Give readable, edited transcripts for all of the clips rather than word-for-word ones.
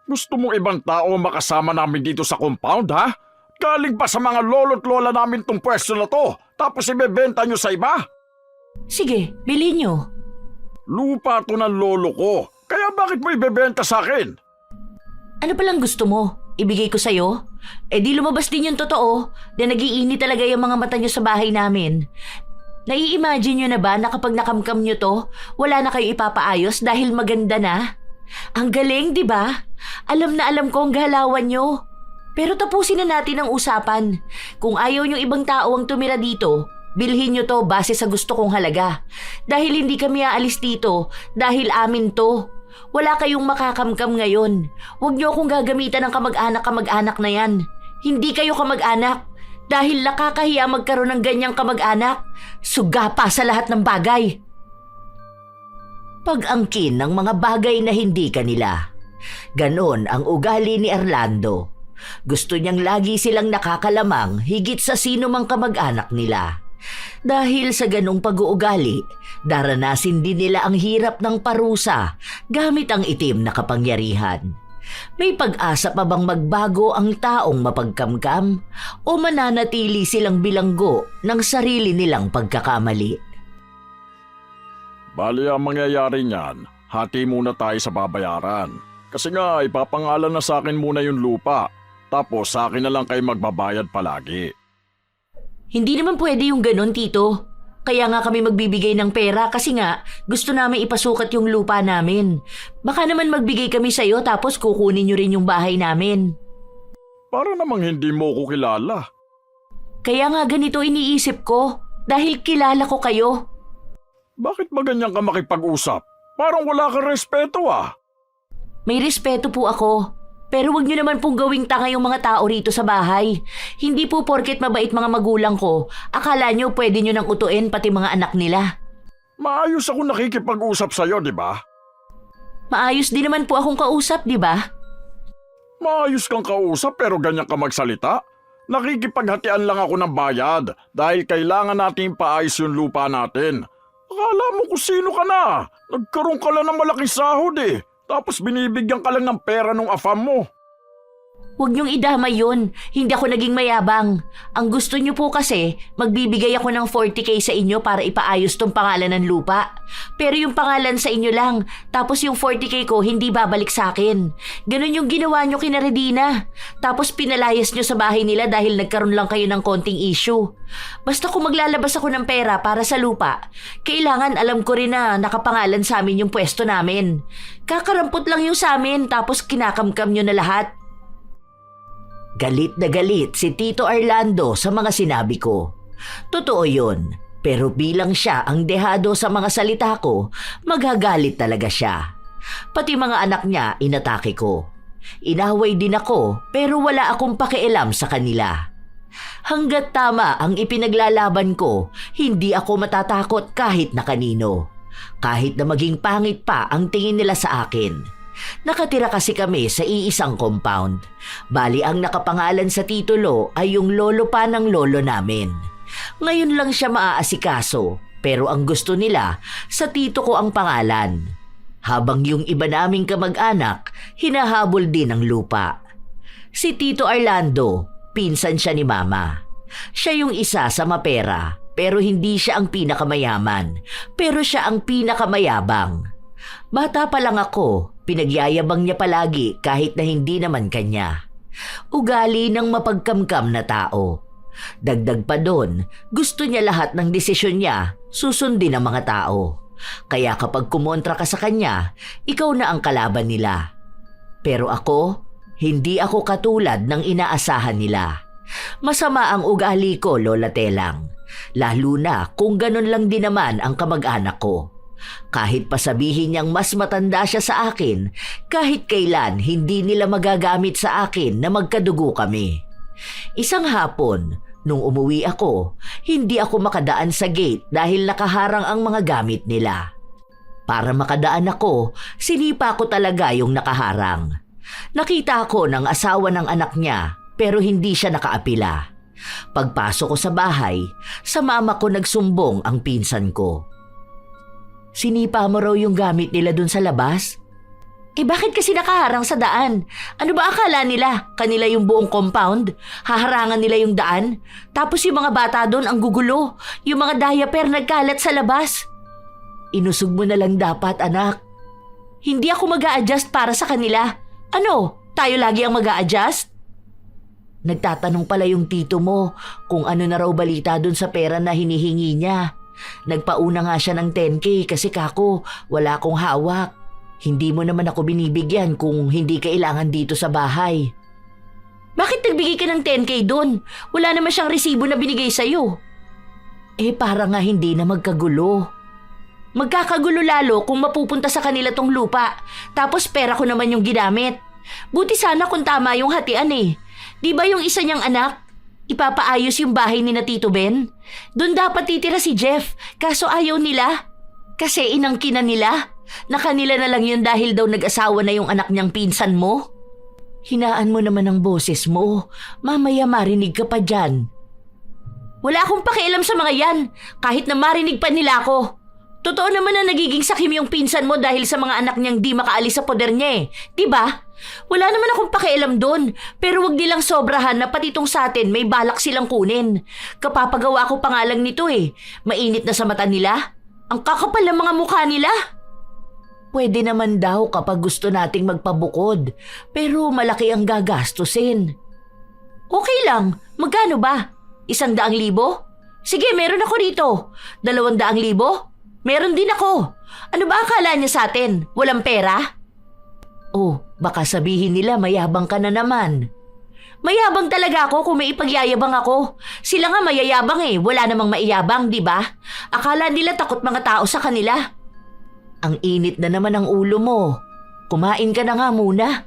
Gusto mong ibang tao ang makasama namin dito sa compound, ha? Galing pa sa mga lolo't lola namin tong pwesto na to, tapos ibebenta nyo sa iba? Sige, bilhin nyo. Lupa to ng lolo ko, kaya bakit mo ibebenta sa akin? Ano palang gusto mo? Ibigay ko sa'yo? Di lumabas din yung totoo na nagiinit talaga yung mga mata nyo sa bahay namin. Nai-imagine nyo na ba na kapag nakamkam nyo to, wala na kayo ipapaayos dahil maganda na? Ang galing, di ba? Alam na alam ko ang galawan nyo. Pero tapusin na natin ang usapan. Kung ayaw nyo ibang tao ang tumira dito, bilhin nyo to base sa gusto kong halaga. Dahil hindi kami aalis dito, dahil amin to. Wala kayong makakamkam ngayon. Huwag nyo akong gagamitan ng kamag-anak na yan. Hindi kayo kamag-anak. Dahil nakakahiya magkaroon ng ganyang kamag-anak. Suga pa sa lahat ng bagay. Pag-angkin ng mga bagay na hindi kanila. Ganon ang ugali ni Orlando. Gusto niyang lagi silang nakakalamang higit sa sino mang kamag-anak nila. Dahil sa ganong pag-uugali, daranasin din nila ang hirap ng parusa gamit ang itim na kapangyarihan. May pag-asa pa bang magbago ang taong mapagkamkam o mananatili silang bilanggo ng sarili nilang pagkakamali? Bali ang mangyayari niyan, hati muna tayo sa babayaran. Kasi nga, ipapangalan na sa akin muna yung lupa. Tapos sa akin na lang kayo magbabayad palagi. Hindi naman pwede yung ganon, Tito. Kaya nga kami magbibigay ng pera kasi nga gusto namin ipasukat yung lupa namin. Baka naman magbigay kami sa'yo tapos kukunin nyo rin yung bahay namin. Para namang hindi mo ko kilala. Kaya nga ganito iniisip ko dahil kilala ko kayo. Bakit ba ganyan ka makipag-usap? Parang wala kang respeto ah. May respeto po ako. Pero wag nyo naman pong gawing tanga yung mga tao rito sa bahay. Hindi po porket mabait mga magulang ko, akala nyo pwede nyo nang utuin pati mga anak nila. Maayos ako nakikipag-usap sa'yo, di ba? Maayos din naman po akong kausap, di ba? Maayos kang kausap pero ganyan ka magsalita. Nakikipaghatian lang ako ng bayad dahil kailangan natin paayos yung lupa natin. Akala mo kung sino ka na. Nagkaroon ka lang ng malaking sahod eh. Tapos binibigyan ka lang ng pera nung afam mo. Huwag niyong idamay yun. Hindi ako naging mayabang. Ang gusto niyo po kasi, magbibigay ako ng 40K sa inyo para ipaayos tong pangalan ng lupa. Pero yung pangalan sa inyo lang, tapos yung 40K ko hindi babalik sa akin. Ganon yung ginawa niyo kina Redina. Tapos pinalayas niyo sa bahay nila dahil nagkaroon lang kayo ng konting issue. Basta kung maglalabas ako ng pera para sa lupa, kailangan alam ko rin na nakapangalan sa amin yung pwesto namin. Kakarampot lang yung sa amin tapos kinakamkam niyo na lahat. Galit na galit si Tito Orlando sa mga sinabi ko. Totoo yun, pero bilang siya ang dehado sa mga salita ko, magagalit talaga siya. Pati mga anak niya inatake ko. Inaway din ako pero wala akong pakialam sa kanila. Hanggat tama ang ipinaglalaban ko, hindi ako matatakot kahit na kanino. Kahit na maging pangit pa ang tingin nila sa akin. Nakatira kasi kami sa iisang compound. Bali ang nakapangalan sa titulo ay yung lolo pa ng lolo namin. Ngayon lang siya maaasikaso, pero ang gusto nila, sa tito ko ang pangalan. Habang yung iba naming kamag-anak, hinahabol din ang lupa. Si Tito Orlando, pinsan siya ni Mama. Siya yung isa sa mapera, pero hindi siya ang pinakamayaman, pero siya ang pinakamayabang. Bata pa lang ako, pinagyayabang niya palagi kahit na hindi naman kanya. Ugali ng mapagkamkam na tao. Dagdag pa doon, gusto niya lahat ng desisyon niya, susundin ng mga tao. Kaya kapag kumontra ka sa kanya, ikaw na ang kalaban nila. Pero ako, hindi ako katulad ng inaasahan nila. Masama ang ugali ko, Lola Telang. Lalo na kung ganun lang din naman ang kamag-anak ko. Kahit pasabihin niyang mas matanda siya sa akin, kahit kailan hindi nila magagamit sa akin na magkadugo kami. Isang hapon, nung umuwi ako, hindi ako makadaan sa gate dahil nakaharang ang mga gamit nila. Para makadaan ako, sinipa ko talaga yung nakaharang. Nakita ko ng asawa ng anak niya pero hindi siya nakaapila. Pagpasok ko sa bahay, sa mama ko nagsumbong ang pinsan ko. Sinipa mo raw yung gamit nila dun sa labas? Bakit kasi nakaharang sa daan? Ano ba akala nila? Kanila yung buong compound? Haharangan nila yung daan? Tapos yung mga bata doon ang gugulo. Yung mga diaper nagkalat sa labas. Inusog mo na lang dapat, anak. Hindi ako mag-a-adjust para sa kanila. Ano? Tayo lagi ang mag-a-adjust? Nagtatanong pala yung tito mo kung ano na raw balita doon sa pera na hinihingi niya. Nagpauna nga siya ng 10K kasi kako, wala akong hawak. Hindi mo naman ako binibigyan kung hindi kailangan dito sa bahay. Bakit nagbigay ka ng 10K doon? Wala naman siyang resibo na binigay sa'yo. Para nga hindi na magkagulo. Magkakagulo lalo kung mapupunta sa kanila tong lupa. Tapos pera ko naman yung ginamit. Buti sana kung tama yung hatian eh. Di ba yung isa niyang anak? Ipapaayos yung bahay ni na Tito Ben? Doon dapat titira si Jeff, kaso ayaw nila. Kasi inangkinan nila. Na kanila na lang yun dahil daw nag-asawa na yung anak niyang pinsan mo? Hinaan mo naman ang boses mo. Mamaya marinig ka pa dyan. Wala akong pakialam sa mga yan. Kahit na marinig pa nila ako. Totoo naman na nagiging sakim yung pinsan mo dahil sa mga anak niyang di makaalis sa poder niya eh. Diba? Wala naman akong pakialam doon. Pero wag nilang sobrahan na pati tong sa atin may balak silang kunin. Kapapagawa ko pangalang nito eh. Mainit na sa mata nila. Ang kakapal ng mga mukha nila. Pwede naman daw kapag gusto nating magpabukod, pero malaki ang gagastusin. Okay lang, magkano ba? 100,000? Sige, meron ako rito. 200,000? Meron din ako. Ano ba akala niya sa atin? Walang pera? Oh, baka sabihin nila mayabang ka na naman. Mayabang talaga ako kung may ipagyayabang ako. Sila nga mayayabang eh, wala namang maiyabang, di ba? Akala nila takot mga tao sa kanila. Ang init na naman ang ulo mo. Kumain ka na nga muna.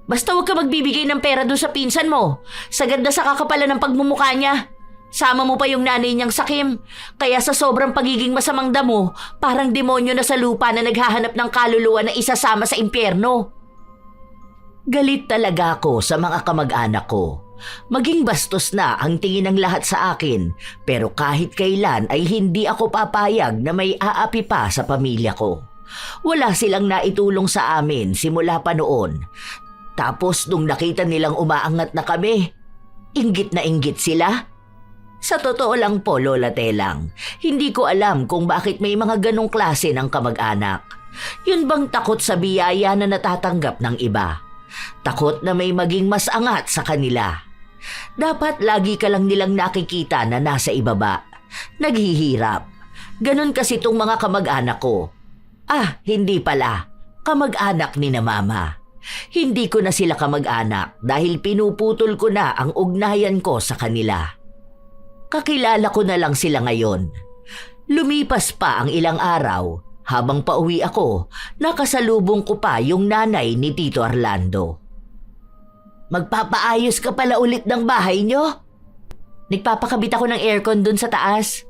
Basta huwag ka magbibigay ng pera doon sa pinsan mo. Sagad na sa kakapalan ng pagmumukha niya. Sama mo pa yung nanay niyang sakim. Kaya sa sobrang pagiging masamang damo, parang demonyo na sa lupa na naghahanap ng kaluluwa na isasama sa impyerno. Galit talaga ako sa mga kamag-anak ko. Maging bastos na ang tingin ng lahat sa akin, pero kahit kailan ay hindi ako papayag na may aapi pa sa pamilya ko. Wala silang naitulong sa amin simula pa noon. Tapos nung nakita nilang umaangat na kami, inggit na inggit sila. Sa totoo lang po, Lola Telang, hindi ko alam kung bakit may mga ganong klase ng kamag-anak. Yun bang takot sa biyaya na natatanggap ng iba? Takot na may maging mas angat sa kanila. Dapat lagi ka lang nilang nakikita na nasa ibaba. Naghihirap. Ganon kasi tong mga kamag-anak ko. Hindi pala. Kamag-anak ni na mama. Hindi ko na sila kamag-anak dahil pinuputol ko na ang ugnayan ko sa kanila. Kakilala ko na lang sila ngayon. Lumipas pa ang ilang araw. Habang pauwi ako, nakasalubong ko pa yung nanay ni Tito Orlando. Magpapaayos ka pala ulit ng bahay nyo? Nagpapakabit ako ng aircon dun sa taas.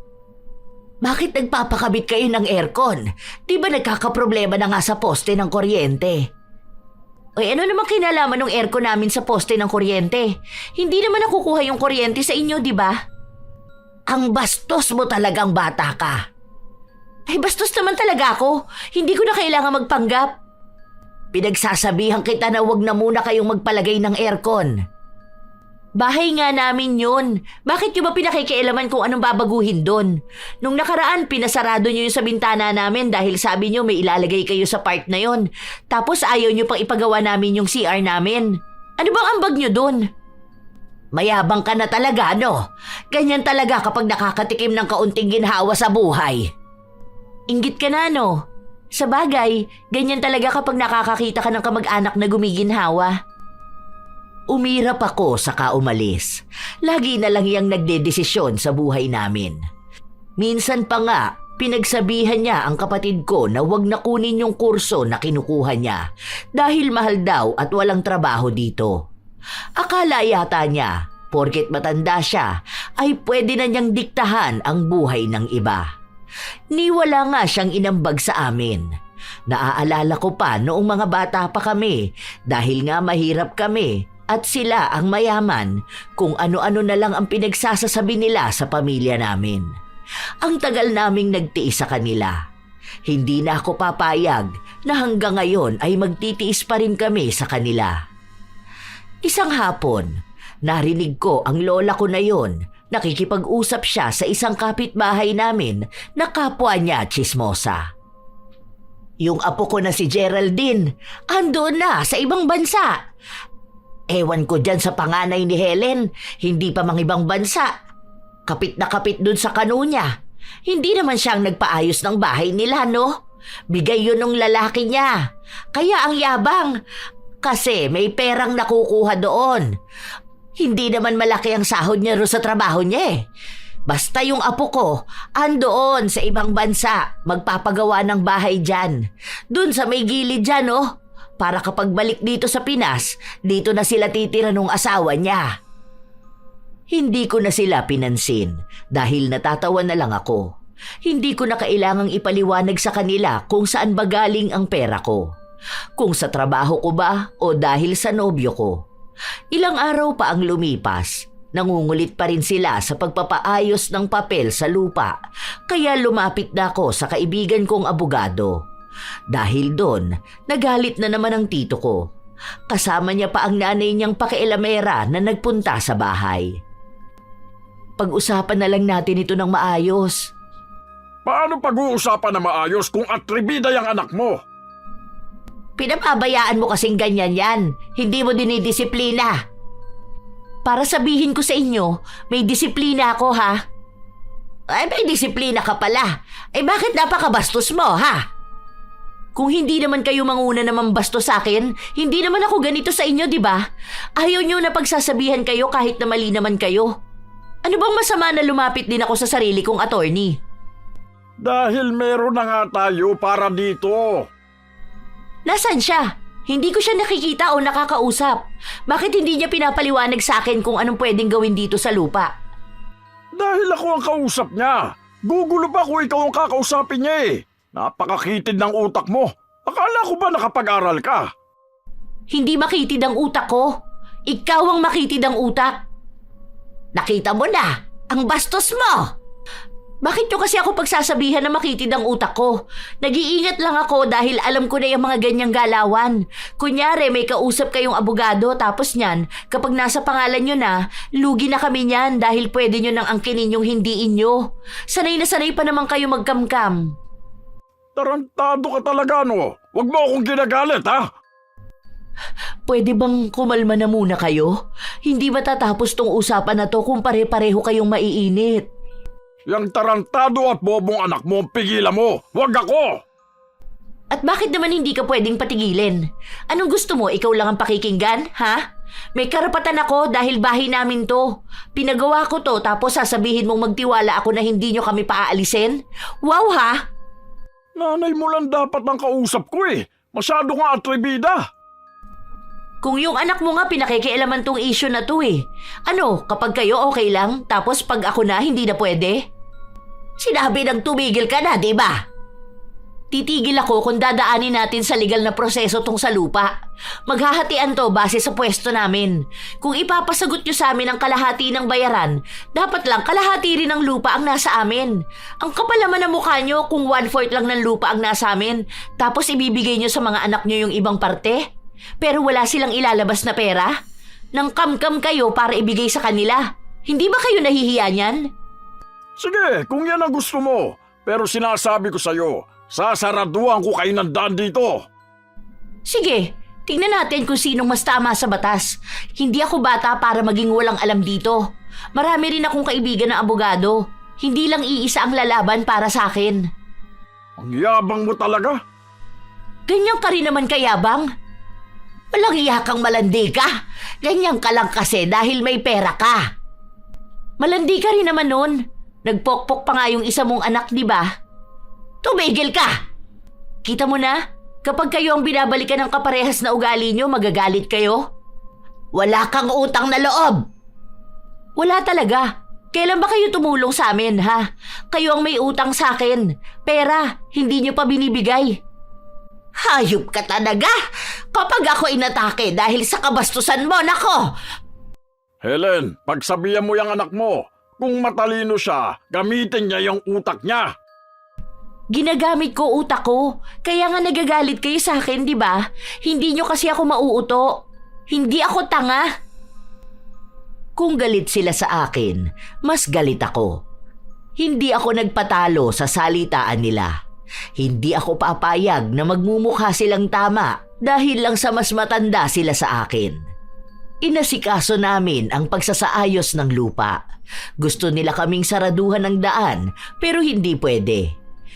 Bakit nagpapakabit kayo ng aircon? Di ba nagkakaproblema na nga sa poste ng kuryente? Ano naman kinalaman ng aircon namin sa poste ng kuryente? Hindi naman nakukuha yung kuryente sa inyo, di ba? Ang bastos mo talagang bata ka. Bastos naman talaga ako. Hindi ko na kailangan magpanggap. Pinagsasabihan kita na wag na muna kayong magpalagay ng aircon. Bahay nga namin yun. Bakit nyo ba pinakikialaman kung anong babaguhin doon? Nung nakaraan, pinasarado nyo yung sa bintana namin dahil sabi nyo may ilalagay kayo sa part na yon. Tapos ayaw nyo pang ipagawa namin yung CR namin. Ano bang ambag nyo doon? Mayabang ka na talaga, no? Ganyan talaga kapag nakakatikim ng kaunting ginhawa sa buhay. Inggit ka na, no? Sa bagay, ganyan talaga kapag nakakakita ka ng kamag-anak na gumiginhawa. Umirap ako saka umalis. Lagi na lang iyang nagdedesisyon sa buhay namin. Minsan pa nga, pinagsabihan niya ang kapatid ko na wag na kunin yung kurso na kinukuha niya dahil mahal daw at walang trabaho dito. Akala yata niya, porket matanda siya, ay pwede na niyang diktahan ang buhay ng iba. Niwala nga siyang inambag sa amin. Naaalala ko pa noong mga bata pa kami dahil nga mahirap kami at sila ang mayaman kung ano-ano na lang ang pinagsasasabi nila sa pamilya namin. Ang tagal naming nagtiis sa kanila. Hindi na ako papayag na hanggang ngayon ay magtitiis pa rin kami sa kanila. Isang hapon, narinig ko ang lola ko na yon. Nakikipag-usap siya sa isang kapitbahay namin na kapwa niya tsismosa. Yung apo ko na si Geraldine, andoon na sa ibang bansa. Ewan ko dyan sa panganay ni Helen, hindi pa mang ibang bansa. Kapit na kapit dun sa kano niya. Hindi naman siyang nagpaayos ng bahay nila, no? Bigay yun ng lalaki niya. Kaya ang yabang, kasi may perang nakukuha doon. Hindi naman malaki ang sahod niya ro sa trabaho niya eh. Basta yung apo ko, andoon sa ibang bansa, magpapagawa ng bahay dyan. Dun sa may gilid dyan, oh. Para kapag balik dito sa Pinas, dito na sila titira nung asawa niya. Hindi ko na sila pinansin dahil natatawa na lang ako. Hindi ko na kailangang ipaliwanag sa kanila kung saan ba galing ang pera ko. Kung sa trabaho ko ba o dahil sa nobyo ko. Ilang araw pa ang lumipas, nangungulit pa rin sila sa pagpapaayos ng papel sa lupa, kaya lumapit na ako sa kaibigan kong abogado. Dahil doon, nagalit na naman ang tito ko. Kasama niya pa ang nanay niyang pakialamera na nagpunta sa bahay. Pag-usapan na lang natin ito ng maayos. Paano pag-uusapan na maayos kung atribida yung anak mo? Pinapabayaan mo kasing ganyan yan. Hindi mo dinidisiplina. Para sabihin ko sa inyo, may disiplina ako ha. Ay, may disiplina ka pala. Eh bakit napakabastos mo ha? Kung hindi naman kayo manguna naman bastos sa akin, hindi naman ako ganito sa inyo, di ba? Ayaw nyo na pagsasabihan kayo kahit na mali naman kayo. Ano bang masama na lumapit din ako sa sarili kong attorney? Dahil meron na nga tayo para dito. Nasaan siya? Hindi ko siya nakikita o nakakausap. Bakit hindi niya pinapaliwanag sa akin kung anong pwedeng gawin dito sa lupa? Dahil ako ang kausap niya. Gugulo pa kung ikaw ang kakausapin niya eh. Napakakitid ng utak mo. Akala ko ba nakapag-aral ka? Hindi makitid ang utak ko. Ikaw ang makitid ang utak. Nakita mo na, ang bastos mo. Bakit nyo kasi ako pagsasabihan na makitid ang utak ko? Nag-iingat lang ako dahil alam ko na yung mga ganyang galawan. Kunyari may kausap kayong abogado tapos niyan, kapag nasa pangalan nyo na, lugi na kami niyan dahil pwede nyo nang angkinin yung hindi inyo. Sanay na sanay pa naman kayo magkamkam. Tarantado ka talaga no. Huwag mo akong ginagalit ha. Pwede bang kumalma na muna kayo? Hindi matatapos tong usapan na to kung pare-pareho kayong maiinit. Yang tarantado at bobong anak mo, pigilan mo. Huwag ako! At bakit naman hindi ka pwedeng patigilin? Anong gusto mo? Ikaw lang ang pakikinggan, ha? May karapatan ako dahil bahay namin to. Pinagawa ko to tapos sasabihin mong magtiwala ako na hindi nyo kami paaalisin? Wow ha? Nanay mo lang dapat ang kausap ko eh. Masyado nga atribida. Kung yung anak mo nga pinakikialaman tong issue na to eh. Ano, kapag kayo okay lang, tapos pag ako na hindi na pwede? Sinabi ng tumigil ka na, di ba? Titigil ako kung dadaanin natin sa legal na proseso tong sa lupa. Maghahatian to base sa pwesto namin. Kung ipapasagot nyo sa amin ang kalahati ng bayaran, dapat lang kalahati rin ng lupa ang nasa amin. Ang kapal naman ng mukha nyo kung 1/4 lang ng lupa ang nasa amin, tapos ibibigay nyo sa mga anak nyo yung ibang parte? Pero wala silang ilalabas na pera? Nang kam-kam kayo para ibigay sa kanila. Hindi ba kayo nahihiya niyan? Sige, kung yan ang gusto mo. Pero sinasabi ko sa'yo, sasaraduhan ko kayo ng daan dito. Sige, tingnan natin kung sinong mas tama sa batas. Hindi ako bata para maging walang alam dito. Marami rin akong kaibigan na abogado. Hindi lang iisa ang lalaban para sa akin. Ang yabang mo talaga. Ganyan ka rin naman kayabang. Walang iya kang malandi ka. Ganyan ka lang kasi dahil may pera ka. Malandi ka rin naman nun. Nagpokpok pa nga yung isa mong anak, di ba? Tumigil ka! Kita mo na, kapag kayo ang binabalikan ng kaparehas na ugali nyo, magagalit kayo? Wala kang utang na loob! Wala talaga. Kailan ba kayo tumulong sa amin, ha? Kayo ang may utang sa akin. Pera, hindi nyo pa binibigay. Hayop ka talaga! Kapag ako inatake dahil sa kabastusan mo, nako! Helen, pagsabihan mo yung anak mo. Kung matalino siya, gamitin niya yung utak niya. Ginagamit ko utak ko. Kaya nga nagagalit kayo sa akin, di ba? Hindi nyo kasi ako mauuto. Hindi ako tanga. Kung galit sila sa akin, mas galit ako. Hindi ako nagpatalo sa salitaan nila. Hindi ako papayag na magmumukha silang tama dahil lang sa mas matanda sila sa akin. Inasikaso namin ang pagsasaayos ng lupa. Gusto nila kaming saraduhan ng daan pero hindi pwede.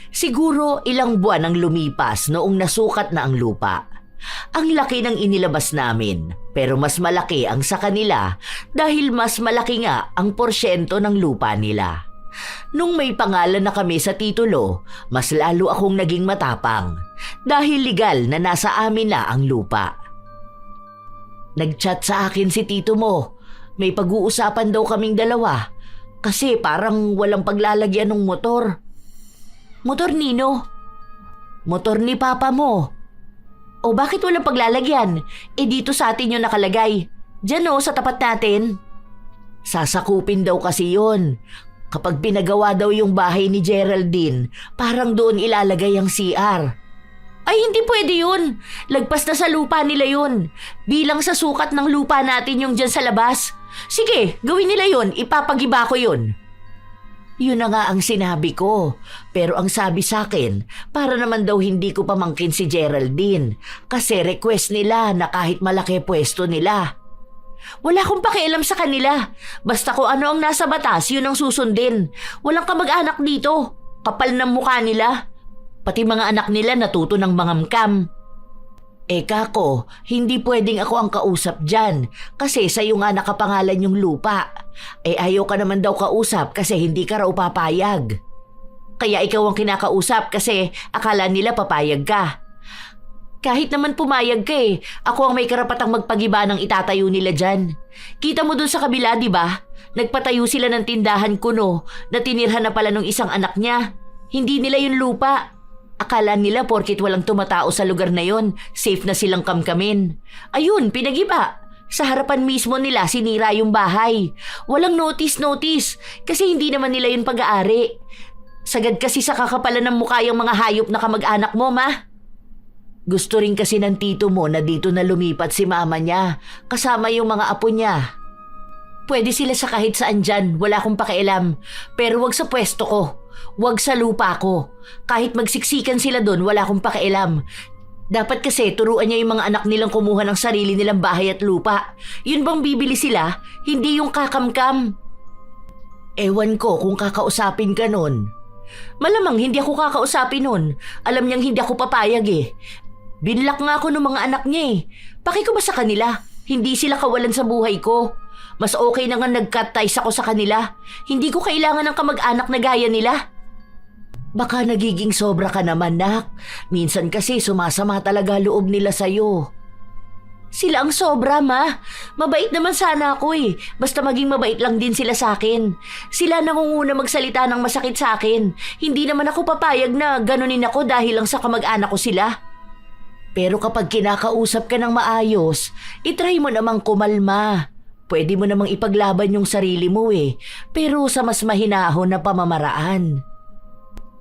Siguro ilang buwan ang lumipas noong nasukat na ang lupa. Ang laki ng inilabas namin pero mas malaki ang sa kanila dahil mas malaki nga ang porsyento ng lupa nila. Nung may pangalan na kami sa titulo, mas lalo akong naging matapang dahil legal na nasa amin na ang lupa. Nag-chat sa akin si tito mo. May pag-uusapan daw kaming dalawa kasi parang walang paglalagyan ng motor. Motor nino? Motor ni papa mo. O bakit walang paglalagyan? Dito sa atin yung nakalagay. Diyan sa tapat natin. Sasakupin daw kasi yun. Kapag pinagawa daw yung bahay ni Geraldine, parang doon ilalagay ang CR. Ay, hindi pwede yun. Lagpas na sa lupa nila yun. Bilang sa sukat ng lupa natin yung dyan sa labas. Sige, gawin nila yun. Ipapagiba ko yun. Yun na nga ang sinabi ko. Pero ang sabi sa akin, para naman daw hindi ko pamangkin si Geraldine. Kasi request nila na kahit malaki pwesto nila. Wala akong pakialam sa kanila. Basta kung ano ang nasa batas, yun ang susundin. Walang kamag-anak dito. Kapal ng mukha nila. Pati mga anak nila natuto ng mangamkam. Kako, hindi pwedeng ako ang kausap dyan kasi sa'yo nga nakapangalan yung lupa. Ayaw ka naman daw kausap kasi hindi ka raw papayag. Kaya ikaw ang kinakausap kasi akala nila papayag ka. Kahit naman pumayag ka ako ang may karapatang magpagiba ng itatayo nila dyan. Kita mo dun sa kabila, di ba? Nagpatayo sila ng tindahan kuno na tinirhan na pala ng isang anak niya. Hindi nila yung lupa. Akala nila porkit walang tumatao sa lugar na yon, safe na silang kamkamin. Ayun, pinagiba. Sa harapan mismo nila sinira yung bahay. Walang notice kasi hindi naman nila yun pag-aari. Sagad kasi sa kakapalan ng mukha yung mga hayop na kamag-anak mo, ma. Gusto rin kasi ng tito mo na dito na lumipat si mama niya, kasama yung mga apo niya. Pwede sila sa kahit saan dyan, wala akong pakialam. Pero wag sa pwesto ko, wag sa lupa ko. Kahit magsiksikan sila doon, wala akong pakialam. Dapat kasi turuan niya yung mga anak nilang kumuha ng sarili nilang bahay at lupa. Yun bang bibili sila, hindi yung kakamkam. Ewan ko kung kakausapin ka nun. Malamang hindi ako kakausapin nun. Alam niyang hindi ako papayag Binlock nga ako ng mga anak niya Paki ko ba sa kanila? Hindi sila kawalan sa buhay ko. Mas okay na nga nag-cut ties ako sa kanila. Hindi ko kailangan ng kamag-anak na gaya nila. Baka nagiging sobra ka naman, nak. Minsan kasi sumasama talaga loob nila sa'yo. Sila ang sobra, ma. Mabait naman sana ako Basta maging mabait lang din sila sa akin. Sila nangunguna magsalita ng masakit sa akin. Hindi naman ako papayag na ganunin ako dahil lang sa kamag-anak ko sila. Pero kapag kinakausap ka ng maayos, itry mo namang kumalma. Pwede mo namang ipaglaban yung sarili mo pero sa mas mahinahon na pamamaraan.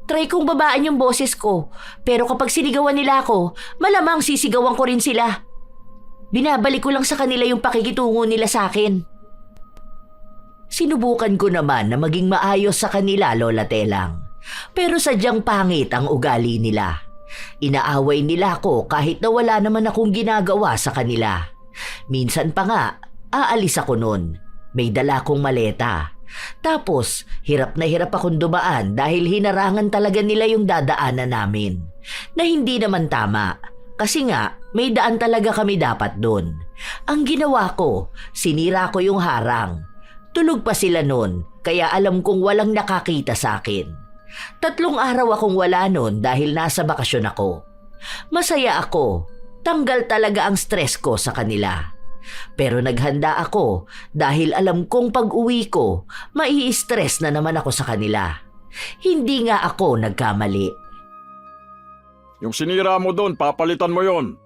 Try kong babaan yung boses ko, pero kapag sinigawan nila ako, malamang sisigawan ko rin sila. Binabalik ko lang sa kanila yung pakikitungo nila sa akin. Sinubukan ko naman na maging maayos sa kanila, Lola Telang. Pero sadyang pangit ang ugali nila. Inaaway nila ako kahit na wala naman akong ginagawa sa kanila. Minsan pa nga, aalis ako nun. May dala kong maleta. Tapos, hirap na hirap akong dumaan dahil hinarangan talaga nila yung dadaanan namin. Na hindi naman tama. Kasi nga, may daan talaga kami dapat doon. Ang ginawa ko, sinira ko yung harang. Tulog pa sila noon, kaya alam kong walang nakakita sa akin. 3 araw akong wala noon dahil nasa bakasyon ako. Masaya ako. Tanggal talaga ang stress ko sa kanila. Pero naghanda ako dahil alam kong pag-uwi ko, mai-stress na naman ako sa kanila. Hindi nga ako nagkamali. Yung sinira mo doon, papalitan mo yon.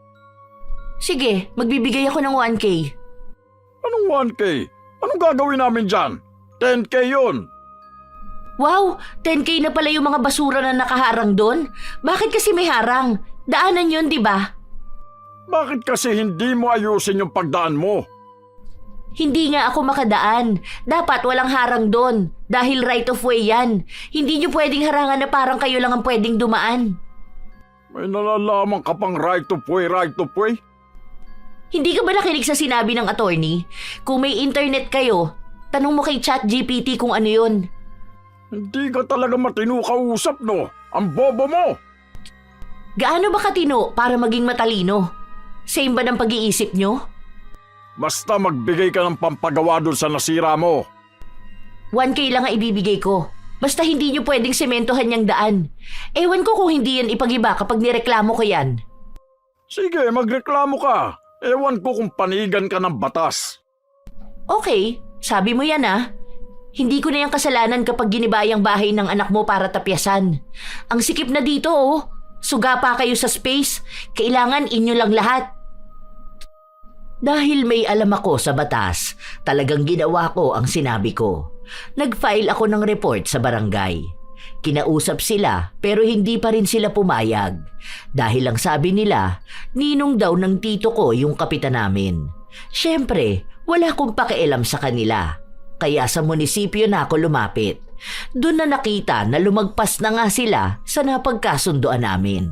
Sige, magbibigay ako ng 1K. Anong 1K? Anong gagawin namin dyan? 10K yun. Wow, 10K na pala yung mga basura na nakaharang doon. Bakit kasi may harang? Daanan yun, di ba? Bakit kasi hindi mo ayusin yung pagdaan mo? Hindi nga ako makadaan. Dapat walang harang doon. Dahil right of way yan. Hindi nyo pwedeng harangan na parang kayo lang ang pwedeng dumaan. May nalalaman ka pang right of way, right of way? Hindi ka ba nakinig sa sinabi ng attorney? Kung may internet kayo, tanong mo kay ChatGPT kung ano yun. Hindi ka talaga matino kausap, no? Ang bobo mo! Gaano ba katino para maging matalino? Same ba ng pag-iisip nyo? Basta magbigay ka ng pampagawa dun sa nasira mo. 1K lang ang ibibigay ko. Basta hindi nyo pwedeng sementohan niyang daan. Ewan ko kung hindi yan ipagiba kapag nireklamo ko yan. Sige, magreklamo ka. Ewan ko kung panigan ka ng batas. Okay, sabi mo yan ah. Hindi ko na yung kasalanan kapag ginibayang bahay ng anak mo para tapyasan. Ang sikip na dito oh. Suga pa kayo sa space. Kailangan inyo lang lahat. Dahil may alam ako sa batas, talagang ginawa ko ang sinabi ko. Nag-file ako ng report sa barangay. Kinausap sila pero hindi pa rin sila pumayag. Dahil ang sabi nila, ninong daw ng tito ko yung kapitan namin. Siyempre, wala akong pakialam sa kanila. Kaya sa munisipyo na ako lumapit. Doon na nakita na lumagpas na nga sila sa napagkasunduan namin.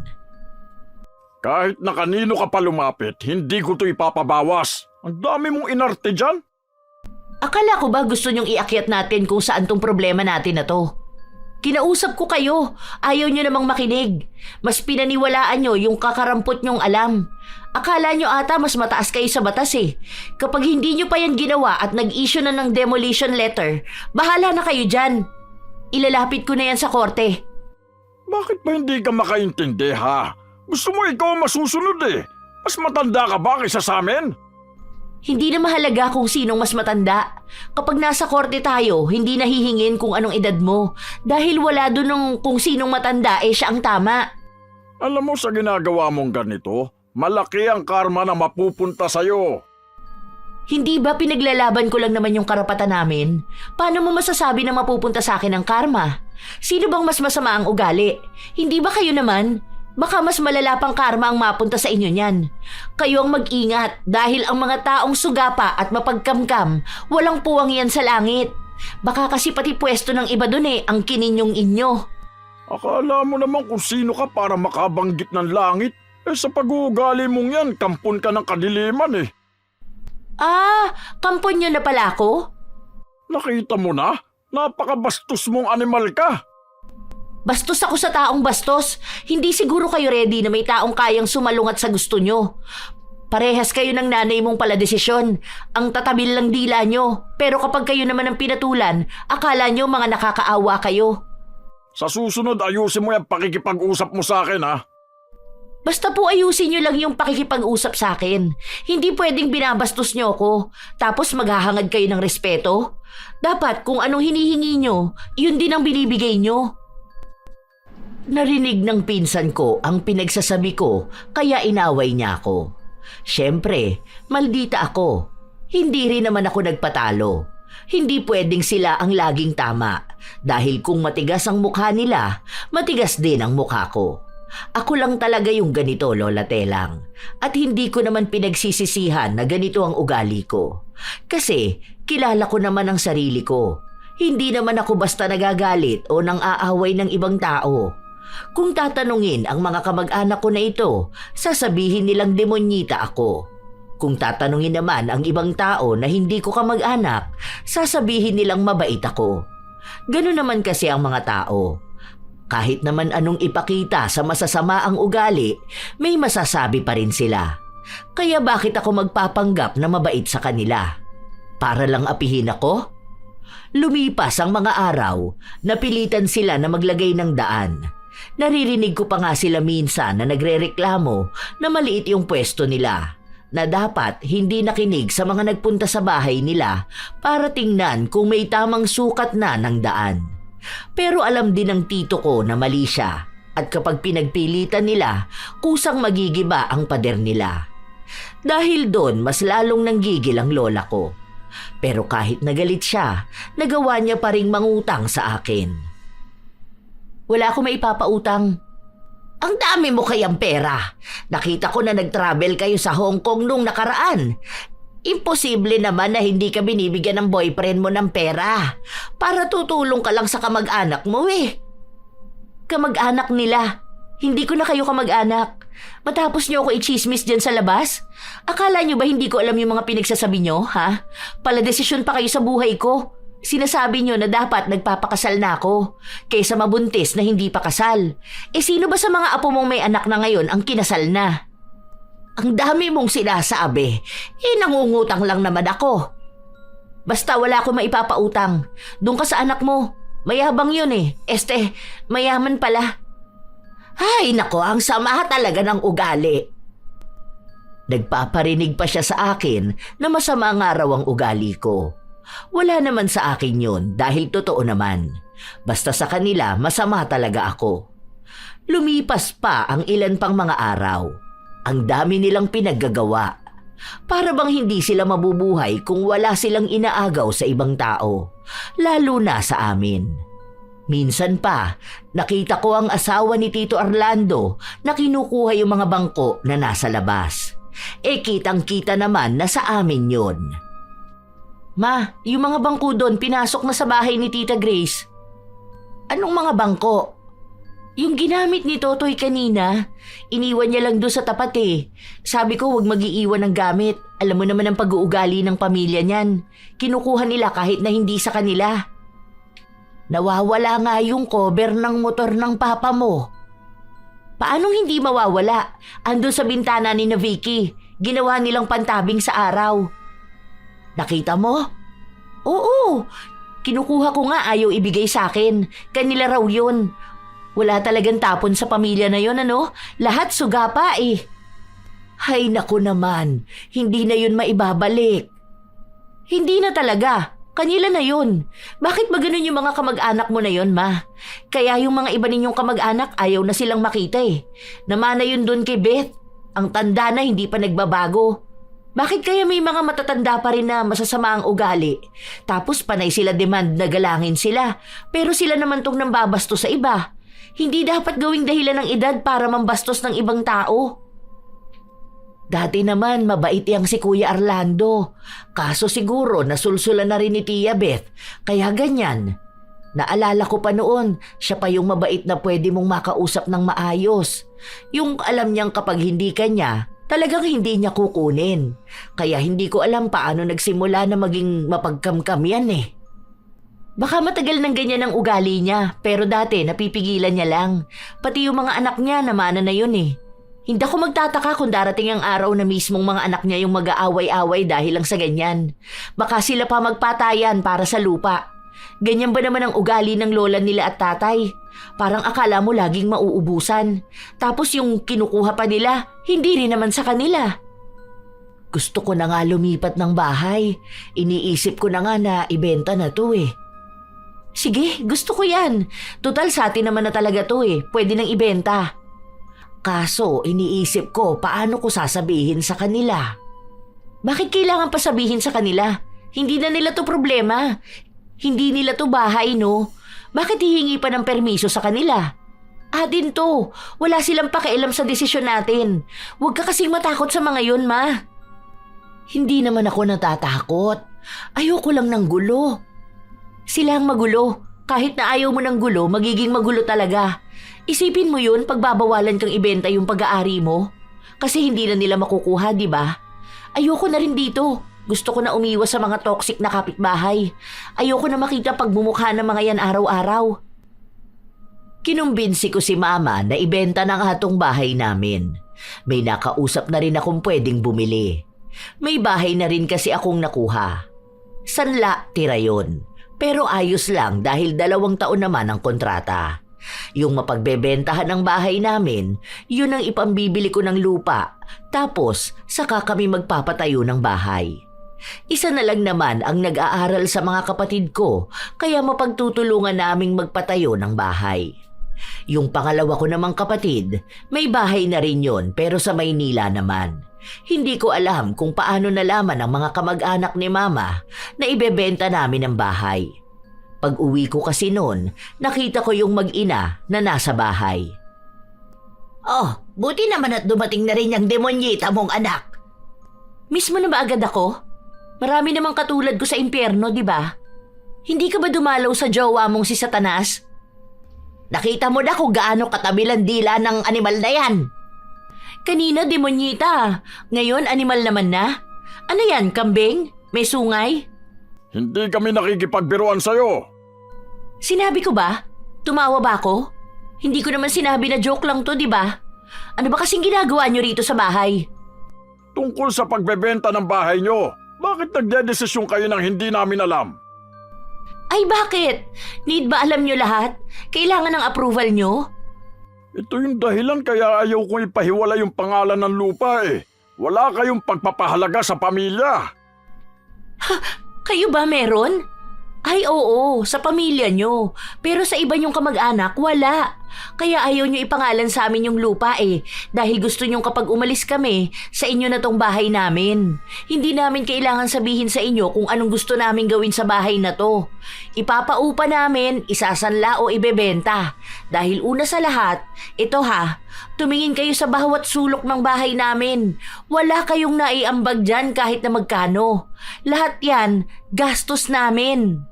Kahit na kanino ka pa lumapit, hindi ko to ipapabawas. Ang dami mong inarte dyan. Akala ko ba gusto niyong iakyat natin kung saan tong problema natin na to? Kinausap ko kayo, ayaw niyo namang makinig. Mas pinaniwalaan niyo yung kakarampot niyong alam. Akala niyo ata mas mataas kayo sa batas eh. Kapag hindi niyo pa yan ginawa at nag-issue na ng demolition letter, bahala na kayo dyan. Ilalapit ko na yan sa korte. Bakit ba hindi ka makaintindi ha? Gusto mo ikaw ang masusunod eh. Mas matanda ka ba kaysa sa amin? Hindi na mahalaga kung sinong mas matanda. Kapag nasa korte tayo, hindi nahihingin kung anong edad mo. Dahil wala doon ng kung sinong matanda siya ang tama. Alam mo sa ginagawa mong ganito, malaki ang karma na mapupunta sa'yo. Hindi ba pinaglalaban ko lang naman yung karapatan namin? Paano mo masasabi na mapupunta sa akin ang karma? Sino bang mas masama ang ugali? Hindi ba kayo naman? Baka mas malala pang karma ang mapunta sa inyo niyan. Kayo ang mag-ingat dahil ang mga taong sugapa at mapagkamkam, walang puwang yan sa langit. Baka kasi pati pwesto ng iba dun ang kininyong inyo. Akala mo naman kung sino ka para makabanggit ng langit. Sa pag-uugali mong yan, kampon ka ng kadiliman eh. Ah, kampon nyo na pala ako? Nakita mo na? Napakabastos mong animal ka. Bastos ako sa taong bastos. Hindi siguro kayo ready na may taong kayang sumalungat sa gusto nyo. Parehas kayo ng nanay mong paladesisyon. Ang tatabil lang dila nyo. Pero kapag kayo naman ang pinatulan, akala nyo mga nakakaawa kayo. Sa susunod, ayusin mo yung pakikipag-usap mo sa akin ha. Basta po ayusin nyo lang yung pakikipag-usap sa akin. Hindi pwedeng binabastos nyo ako. Tapos maghahangad kayo ng respeto. Dapat kung anong hinihingi nyo, yun din ang binibigay nyo. Narinig ng pinsan ko ang pinagsasabi ko kaya inaway niya ako. Siyempre, maldita ako. Hindi rin naman ako nagpatalo. Hindi pwedeng sila ang laging tama dahil kung matigas ang mukha nila, matigas din ang mukha ko. Ako lang talaga yung ganito, Lola Telang. At hindi ko naman pinagsisisihan na ganito ang ugali ko. Kasi kilala ko naman ang sarili ko. Hindi naman ako basta nagagalit o nang aaway ng ibang tao. Kung tatanungin ang mga kamag-anak ko na ito, sasabihin nilang demonyita ako. Kung tatanungin naman ang ibang tao na hindi ko kamag-anak, sasabihin nilang mabait ako. Ganun naman kasi ang mga tao. Kahit naman anong ipakita sa masasama ang ugali, may masasabi pa rin sila. Kaya bakit ako magpapanggap na mabait sa kanila? Para lang apihin ako? Lumipas ang mga araw, napilitan sila na maglagay ng daan. Naririnig ko pa nga sila minsan na nagrereklamo na maliit yung pwesto nila, na dapat hindi nakinig sa mga nagpunta sa bahay nila para tingnan kung may tamang sukat na ng daan. Pero alam din ng tito ko na mali siya at kapag pinagpilitan nila, kusang magigiba ang pader nila. Dahil doon mas lalong nanggigil ang lola ko. Pero kahit nagalit siya, nagawa niya pa ring mangutang sa akin. Wala akong maipapautang. Ang dami mo kayang pera. Nakita ko na nag-travel kayo sa Hong Kong nung nakaraan. Imposible naman na hindi ka binibigyan ng boyfriend mo ng pera. Para tutulong ka lang sa kamag-anak mo eh. Kamag-anak nila. Hindi ko na kayo kamag-anak. Matapos niyo ako i-chismis dyan sa labas? Akala niyo ba hindi ko alam yung mga pinagsasabi niyo, ha? Paladesisyon pa kayo sa buhay ko. Sinasabi niyo na dapat nagpapakasal na ako kaysa mabuntis na hindi pa kasal. Eh sino ba sa mga apo mong may anak na ngayon ang kinasal na? Ang dami mong sinasabi. Nangungutang lang naman ako. Basta wala akong maipapautang. Doon ka sa anak mo. Mayabang yun eh. Mayaman pala. Ay nako, ang sama talaga ng ugali. Nagpaparinig pa siya sa akin na masama nga raw ang ugali ko. Wala naman sa akin yun dahil totoo naman. Basta sa kanila masama talaga ako. Lumipas pa ang ilan pang mga araw. Ang dami nilang pinaggagawa. Para bang hindi sila mabubuhay kung wala silang inaagaw sa ibang tao. Lalo na sa amin. Minsan pa, nakita ko ang asawa ni Tito Orlando na kinukuha yung mga bangko na nasa labas. Kitang-kita naman na sa amin yun. Ma, yung mga bangko doon pinasok na sa bahay ni Tita Grace. Anong mga bangko? Yung ginamit ni Totoy kanina, iniwan niya lang doon sa tapat eh. Sabi ko huwag mag-iiwan ng gamit. Alam mo naman ang pag-uugali ng pamilya niyan. Kinukuha nila kahit na hindi sa kanila. Nawawala nga yung cover ng motor ng papa mo. Paanong hindi mawawala? Andun sa bintana ni na Vicky. Ginawa nilang pantabing sa araw. Nakita mo? Oo. Kinukuha ko nga ayaw ibigay sa akin. Kanila raw yun. Wala talagang tapon sa pamilya na yun, ano? Lahat suga pa eh. Hay naku naman. Hindi na yun maibabalik. Hindi na talaga. Kanila na yun. Bakit ba ganun yung mga kamag-anak mo na yun, ma? Kaya yung mga iba ninyong kamag-anak ayaw na silang makita eh. Namana yun dun kay Beth. Ang tanda na hindi pa nagbabago. Bakit kaya may mga matatanda pa rin na masasama ang ugali? Tapos panay sila demand na galangin sila. Pero sila naman tong nambabastos sa iba. Hindi dapat gawing dahilan ng edad para mambastos ng ibang tao. Dati naman mabait yang si Kuya Orlando. Kaso siguro nasulsulan na rin ni Tia Beth. Kaya ganyan. Naalala ko pa noon, siya pa yung mabait na pwede mong makausap ng maayos. Yung alam niyang kapag hindi ka niya, talagang hindi niya kukunin. Kaya hindi ko alam paano nagsimula na maging mapagkamkam yan eh. Baka matagal ng ganyan ang ugali niya, pero dati napipigilan niya lang. Pati yung mga anak niya namana na yun eh. Hindi ako magtataka kung darating ang araw na mismong mga anak niya yung mag-aaway-away dahil lang sa ganyan. Baka sila pa magpatayan para sa lupa. Ganyan ba naman ang ugali ng lola nila at tatay? Parang akala mo laging mauubusan. Tapos yung kinukuha pa nila, hindi rin naman sa kanila. Gusto ko na nga lumipat ng bahay. Iniisip ko na nga na ibenta na to eh. Sige, gusto ko yan. Total sa atin naman na talaga to eh. Pwede nang ibenta. Kaso, iniisip ko paano ko sasabihin sa kanila. Bakit kailangan pa sabihin sa kanila? Hindi na nila to problema. Hindi nila to bahay, no? Bakit hihingi pa ng permiso sa kanila? Atin to. Wala silang pakialam sa desisyon natin. Huwag ka kasing matakot sa mga yun, ma. Hindi naman ako natatakot. Ayoko lang ng gulo. Sila ang magulo. Kahit na ayaw mo ng gulo, magiging magulo talaga. Isipin mo yun pagbabawalan kang ibenta yung pag-aari mo. Kasi hindi na nila makukuha, di ba? Ayoko na rin dito. Gusto ko na umiwas sa mga toxic na kapitbahay. Ayoko na makita pagbumukha ng mga yan araw-araw. Kinumbinsi ko si Mama na ibenta ng atong bahay namin. May nakausap na rin akong pwedeng bumili. May bahay na rin kasi akong nakuha. Sanla, tira yun. Pero ayos lang dahil 2 taon naman ang kontrata. Yung mapagbebentahan ng bahay namin, yun ang ipambibili ko ng lupa. Tapos, saka kami magpapatayo ng bahay. Isa na lang naman ang nag-aaral sa mga kapatid ko, kaya mapagtutulungan naming magpatayo ng bahay. Yung pangalawa ko namang kapatid, may bahay na rin yun pero sa Maynila naman. Hindi ko alam kung paano nalaman ng mga kamag-anak ni Mama na ibebenta namin ang bahay. Pag uwi ko kasi noon, nakita ko yung mag-ina na nasa bahay. Oh, buti naman at dumating na rin yung demonyita mong anak. Miss mo na ba agad ako? Marami namang katulad ko sa impyerno, di ba? Hindi ka ba dumalaw sa jowa mong si Satanas? Nakita mo na kung gaano katabilan dila ng animal na yan. Kanina demonyita, ngayon animal naman na. Ano yan, kambing? May sungay? Hindi kami nakikipagbiruan sa'yo. Sinabi ko ba? Tumawa ba ako? Hindi ko naman sinabi na joke lang to, di ba? Ano ba kasing ginagawa nyo rito sa bahay? Tungkol sa pagbebenta ng bahay nyo, bakit nagdedesisyon kayo ng hindi namin alam? Ay bakit? Need ba alam nyo lahat? Kailangan ng approval nyo? Ito yung dahilan kaya ayaw kong ipahiwala yung pangalan ng lupa eh. Wala kayong pagpapahalaga sa pamilya. Kayo ba meron? Ay oo, sa pamilya nyo. Pero sa iba nyong kamag-anak, wala. Kaya ayaw nyo ipangalan sa amin yung lupa eh. Dahil gusto nyong kapag umalis kami, sa inyo na tong bahay namin. Hindi namin kailangan sabihin sa inyo kung anong gusto namin gawin sa bahay na to. Ipapaupa namin, isasanla o ibebenta. Dahil una sa lahat, ito ha, tumingin kayo sa bawat sulok ng bahay namin. Wala kayong naiambag dyan kahit na magkano. Lahat yan, gastos namin.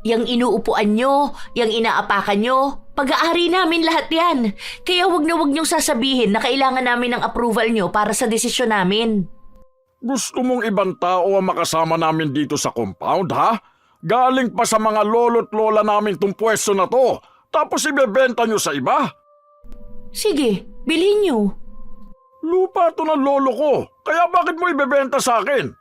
Yang inuupuan nyo, yang inaapakan nyo, pag-aari namin lahat yan. Kaya wag nyong sasabihin na kailangan namin ng approval nyo para sa desisyon namin. Gusto mong ibang tao ang makasama namin dito sa compound, ha? Galing pa sa mga lolo't lola namin tong pwesto na to, tapos ibebenta nyo sa iba? Sige, bilhin nyo. Lupa to ng lolo ko, kaya bakit mo ibebenta sa akin?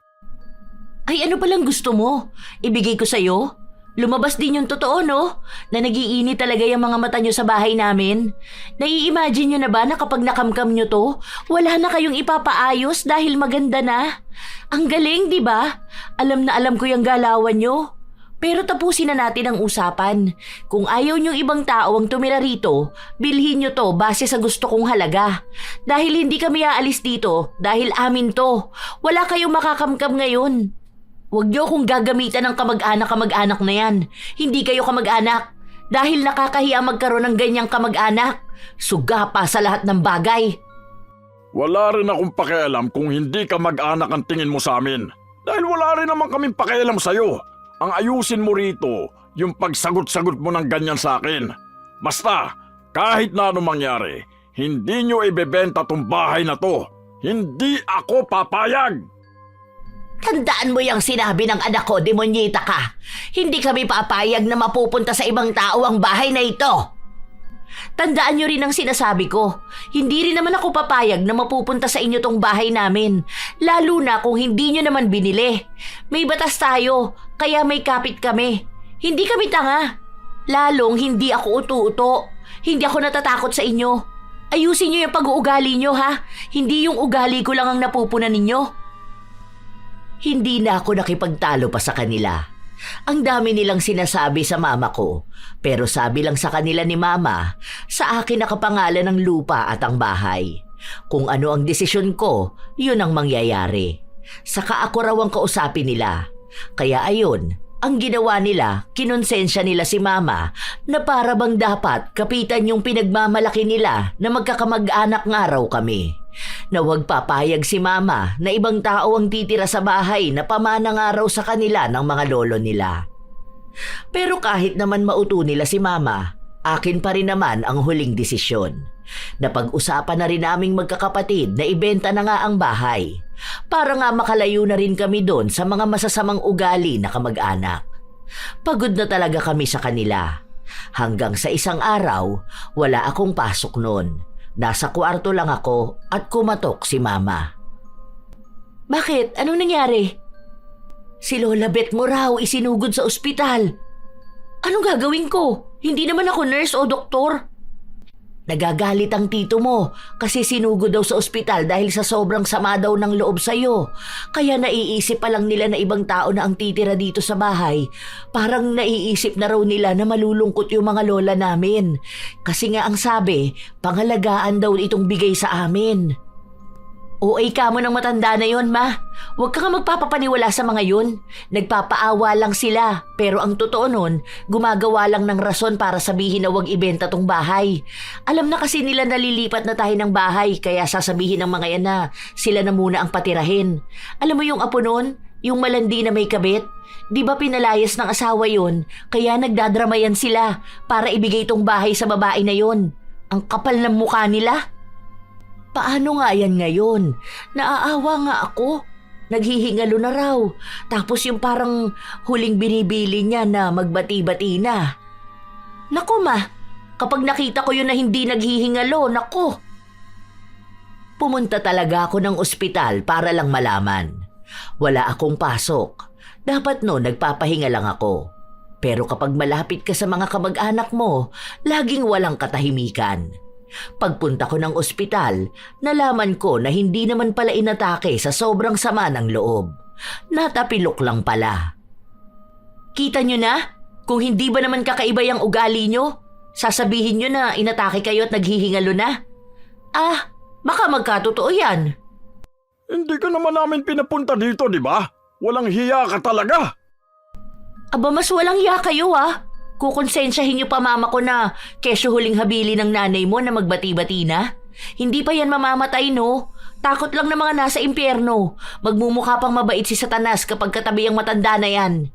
Ay ano palang gusto mo? Ibigay ko sa'yo? Lumabas din yung totoo, no? Na nagiinit talaga yung mga mata nyo sa bahay namin. Nai-imagine nyo na ba na kapag nakamkam nyo to, wala na kayong ipapaayos dahil maganda na? Ang galing, di ba? Alam na alam ko yung galawan nyo. Pero tapusin na natin ang usapan. Kung ayaw nyong ibang tao ang tumira rito, bilhin nyo to base sa gusto kong halaga. Dahil hindi kami aalis dito, dahil amin to. Wala kayong makakamkam ngayon. Huwag niyo akong gagamitan ng kamag-anak na yan. Hindi kayo kamag-anak. Dahil nakakahiya magkaroon ng ganyang kamag-anak. Suga pa sa lahat ng bagay. Wala rin akong pakialam kung hindi ka mag-anak ang tingin mo sa amin. Dahil wala rin naman kaming pakialam sa'yo. Ang ayusin mo rito, yung pagsagot-sagot mo ng ganyan sa akin. Basta, kahit na anong mangyari, hindi nyo ibebenta tong bahay na to. Hindi ako papayag! Tandaan mo yung sinabi ng anak ko, demonyita ka. Hindi kami papayag na mapupunta sa ibang tao ang bahay na ito. Tandaan nyo rin ang sinasabi ko. Hindi rin naman ako papayag na mapupunta sa inyo tong bahay namin. Lalo na kung hindi nyo naman binili. May batas tayo, kaya may kapit kami. Hindi kami tanga. Lalong hindi ako utu-uto. Hindi ako natatakot sa inyo. Ayusin nyo yung pag-uugali nyo ha. Hindi yung ugali ko lang ang napupunan ninyo. Hindi na ako nakipagtalo pa sa kanila. Ang dami nilang sinasabi sa mama ko, pero sabi lang sa kanila ni mama, sa akin nakapangalan ng lupa at ang bahay. Kung ano ang desisyon ko, yun ang mangyayari. Saka ako raw ang kausapin nila. Kaya ayun, ang ginawa nila, kinonsensya nila si mama na para bang dapat kapitan yung pinagmamalaki nila na magkakamag-anak nga raw kami. Na huwag papayag si mama na ibang tao ang titira sa bahay na pamana nga raw sa kanila ng mga lolo nila. Pero kahit naman mauto nila si mama, akin pa rin naman ang huling desisyon. Napag-usapan na rin naming magkakapatid na ibenta na nga ang bahay. Para nga makalayo na rin kami doon sa mga masasamang ugali na kamag-anak. Pagod na talaga kami sa kanila. Hanggang sa isang araw, wala akong pasok noon. Nasa kwarto lang ako at kumatok si mama. Bakit? Anong nangyari? Si Lola Beth mo raw isinugod sa ospital. Anong gagawin ko? Hindi naman ako nurse o doktor. Nagagalit ang tito mo kasi sinugod daw sa ospital dahil sa sobrang sama daw ng loob sa'yo. Kaya naiisip pa lang nila na ibang tao na ang titira dito sa bahay. Parang naiisip na raw nila na malulungkot yung mga lola namin. Kasi nga ang sabi, pangalagaan daw itong bigay sa amin. OA ka mo ng matanda na yon, ma. Huwag ka nga magpapapaniwala sa mga yun. Nagpapaawa lang sila. Pero ang totoo nun, gumagawa lang ng rason para sabihin na huwag ibenta tong bahay. Alam na kasi nila nalilipat na tayo ng bahay, kaya sasabihin ng mga yan na sila na muna ang patirahin. Alam mo yung apo nun? Yung malandi na may kabit? Di ba pinalayas ng asawa yun? Kaya nagdadramayan sila para ibigay tong bahay sa babae na yon. Ang kapal ng mukha nila. Paano nga yan ngayon? Naaawa nga ako. Naghihingalo na raw. Tapos yung parang huling binibili niya na magbati-bati na. Naku ma, kapag nakita ko yun na hindi naghihingalo, naku. Pumunta talaga ako ng ospital para lang malaman. Wala akong pasok. Dapat no, nagpapahinga lang ako. Pero kapag malapit ka sa mga kamag-anak mo, laging walang katahimikan. Pagpunta ko ng ospital, nalaman ko na hindi naman pala inatake sa sobrang sama ng loob. Natapilok lang pala. Kita nyo na? Kung hindi ba naman kakaiba yung ugali nyo, sasabihin nyo na inatake kayo at naghihingalo na? Ah, baka magkatotoo yan. Hindi ka naman namin pinapunta dito, di ba? Walang hiya ka talaga. Aba, mas walang hiya kayo ah. Kukonsensyahin niyo pa mama ko na kesyo huling habili ng nanay mo na magbati-bati na? Hindi pa yan mamamatay no? Takot lang ng mga nasa impyerno. Magmumukha pang mabait si Satanas kapag katabi ang matanda na yan.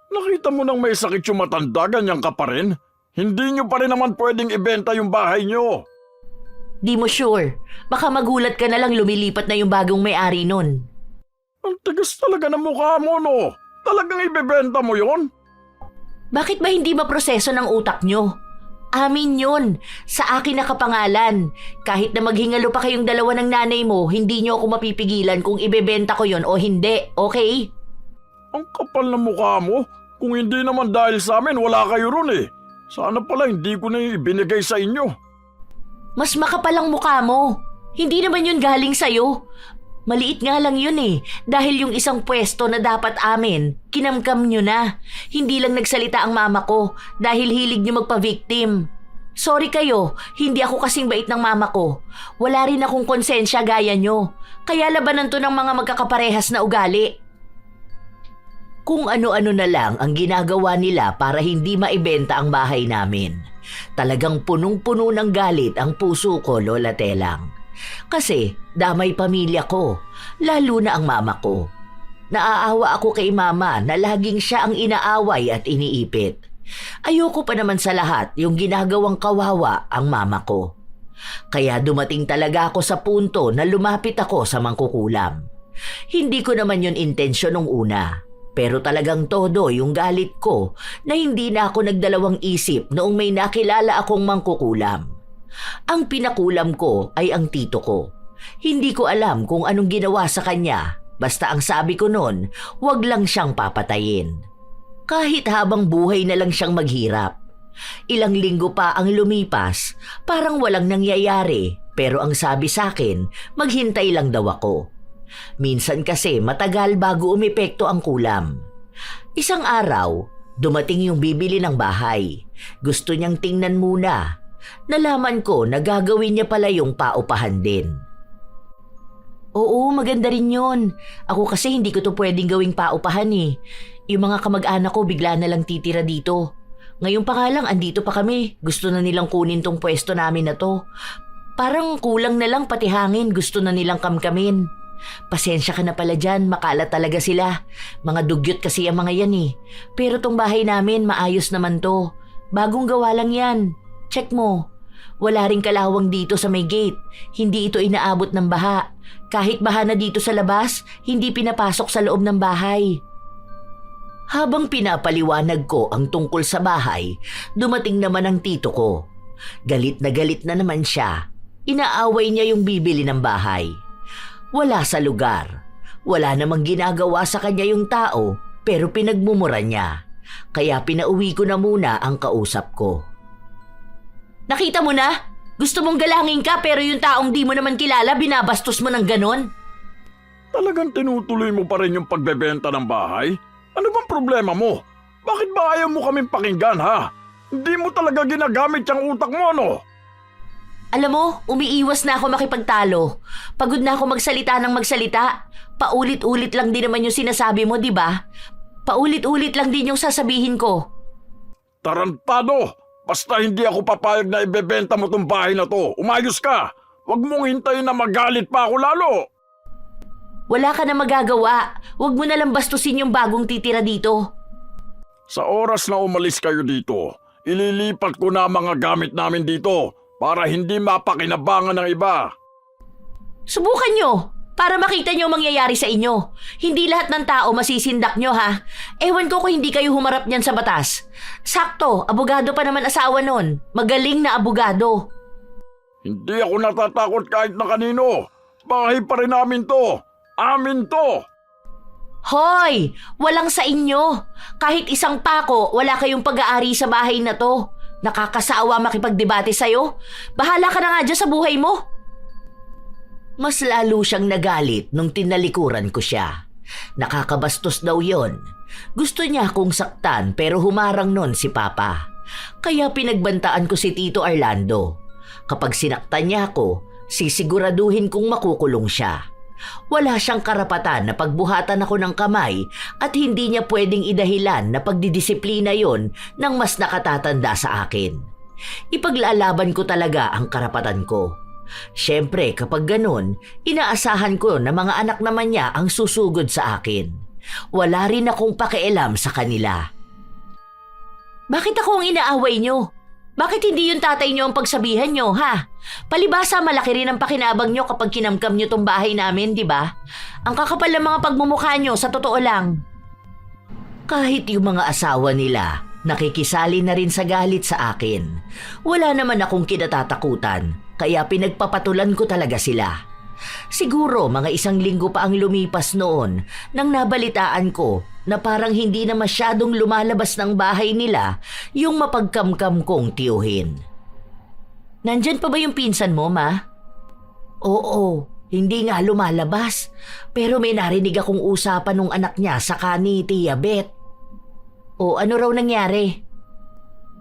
Nakita mo nang may sakit yung matanda, ganyan ka pa rin? Hindi nyo pa rin naman pwedeng ibenta yung bahay nyo. Di mo sure. Baka magulat ka na lang lumilipat na yung bagong may-ari nun. Ang tigas talaga ng mukha mo, no? Talagang ibebenta mo yon? Bakit ba hindi maproseso ng utak nyo? Amin yun. Sa akin nakapangalan. Kahit na maghingalo pa kayong dalawa ng nanay mo, hindi nyo ako mapipigilan kung ibebenta ko yon o hindi, okay? Ang kapal ng mukha mo. Kung hindi naman dahil sa amin, wala kayo ron eh. Sana pala hindi ko na ibinigay sa inyo. Mas makapal ang mukha mo. Hindi naman yun galing sa'yo. Maliit nga lang yun eh, dahil yung isang pwesto na dapat amin, kinamkam nyo na. Hindi lang nagsalita ang mama ko dahil hilig nyo magpa-victim. Sorry kayo, hindi ako kasing bait ng mama ko. Wala rin akong konsensya gaya nyo. Kaya labanan to ng mga magkakaparehas na ugali. Kung ano-ano na lang ang ginagawa nila para hindi maibenta ang bahay namin. Talagang punong-puno ng galit ang puso ko, Lola Telang. Kasi damay pamilya ko, lalo na ang mama ko. Naaawa ako kay mama na laging siya ang inaaway at iniipit. Ayoko pa naman sa lahat yung ginagawang kawawa ang mama ko. Kaya dumating talaga ako sa punto na lumapit ako sa mangkukulam. Hindi ko naman yun intensyon nung una. Pero talagang todo yung galit ko na hindi na ako nagdalawang isip noong may nakilala akong mangkukulam. Ang pinakulam ko ay ang tito ko. Hindi ko alam kung anong ginawa sa kanya, basta ang sabi ko noon, wag lang siyang papatayin. Kahit habang buhay na lang siyang maghirap. Ilang linggo pa ang lumipas, parang walang nangyayari, pero ang sabi sa akin, maghintay lang daw ako. Minsan kasi matagal bago umepekto ang kulam. Isang araw, dumating yung bibili ng bahay. Gusto niyang tingnan muna. Nalaman ko na gagawin niya pala yung paupahan din. Oo, maganda rin yun. Ako kasi hindi ko to pwedeng gawing paupahan eh. Yung mga kamag-anak ko bigla na lang titira dito. Ngayon pa nga lang andito pa kami. Gusto na nilang kunin tong pwesto namin na to. Parang kulang na lang pati hangin, gusto na nilang kamkamin. Pasensya ka na pala dyan, makalat talaga sila. Mga dugyot kasi ang mga yan eh. Pero tong bahay namin maayos naman to. Bagong gawa lang yan. Check mo. Wala ring kalawang dito sa may gate. Hindi ito inaabot ng baha. Kahit baha na dito sa labas, hindi pinapasok sa loob ng bahay. Habang pinapaliwanag ko ang tungkol sa bahay, dumating naman ang tito ko. Galit na naman siya. Inaaway niya yung bibili ng bahay. Wala sa lugar. Wala namang ginagawa sa kanya yung tao, pero pinagmumura niya. Kaya pinauwi ko na muna ang kausap ko. Nakita mo na? Gusto mong galangin ka pero yung taong di mo naman kilala binabastos mo ng ganon? Talagang tinutuloy mo pa rin yung pagbebenta ng bahay? Ano bang problema mo? Bakit ba ayaw mo kaming pakinggan ha? Hindi mo talaga ginagamit yung utak mo, no? Alam mo, umiiwas na ako makipagtalo. Pagod na ako magsalita ng magsalita. Paulit-ulit lang din naman yung sinasabi mo, di ba? Paulit-ulit lang din yung sasabihin ko. Tarantado! Basta hindi ako papayag na ibebenta mo tong bahay na to. Umayos ka! Huwag mong hintayin na magalit pa ako lalo! Wala ka na magagawa. Huwag mo na lang bastusin yung bagong titira dito. Sa oras na umalis kayo dito, ililipat ko na ang mga gamit namin dito para hindi mapakinabangan ng iba. Subukan nyo para makita nyo ang mangyayari sa inyo. Hindi lahat ng tao masisindak nyo, ha? Ewan ko kung hindi kayo humarap niyan sa batas. Sakto, abogado pa naman asawa nun. Magaling na abogado. Hindi ako natatakot kahit na kanino. Bahay pa rin namin to. Amin to. Hoy! Walang sa inyo. Kahit isang pako, wala kayong pag-aari sa bahay na to. Nakakasawa makipagdebate sa'yo. Bahala ka na nga dyan sa buhay mo. Mas lalo siyang nagalit nung tinalikuran ko siya. Nakakabastos daw yon. Gusto niya akong saktan pero humarang nun si Papa. Kaya pinagbantaan ko si Tito Orlando. Kapag sinaktan niya ako, sisiguraduhin kong makukulong siya. Wala siyang karapatan na pagbuhatan ako ng kamay at hindi niya pwedeng idahilan na pagdidisiplina yon ng mas nakatatanda sa akin. Ipaglalaban ko talaga ang karapatan ko. Siyempre kapag ganun, inaasahan ko na mga anak naman niya ang susugod sa akin. Wala rin akong pakialam sa kanila. Bakit ako ang inaaway niyo? Bakit hindi yung tatay niyo ang pagsabihan niyo, ha? Palibasa malaki rin ang pakinabang niyo kapag kinamkam niyo tong bahay namin, di ba? Ang kakapal ng mga pagmumukha niyo, sa totoo lang. Kahit yung mga asawa nila, nakikisali na rin sa galit sa akin. Wala naman akong kinatatakutan, kaya pinagpapatulan ko talaga sila. Siguro mga 1 linggo pa ang lumipas noon nang nabalitaan ko na parang hindi na masyadong lumalabas ng bahay nila yung mapagkamkam kong tiyuhin. Nandyan pa ba yung pinsan mo, Ma? Oo, hindi nga lumalabas. Pero may narinig akong usapan ng anak niya sa ni Tia Beth. O ano raw nangyari?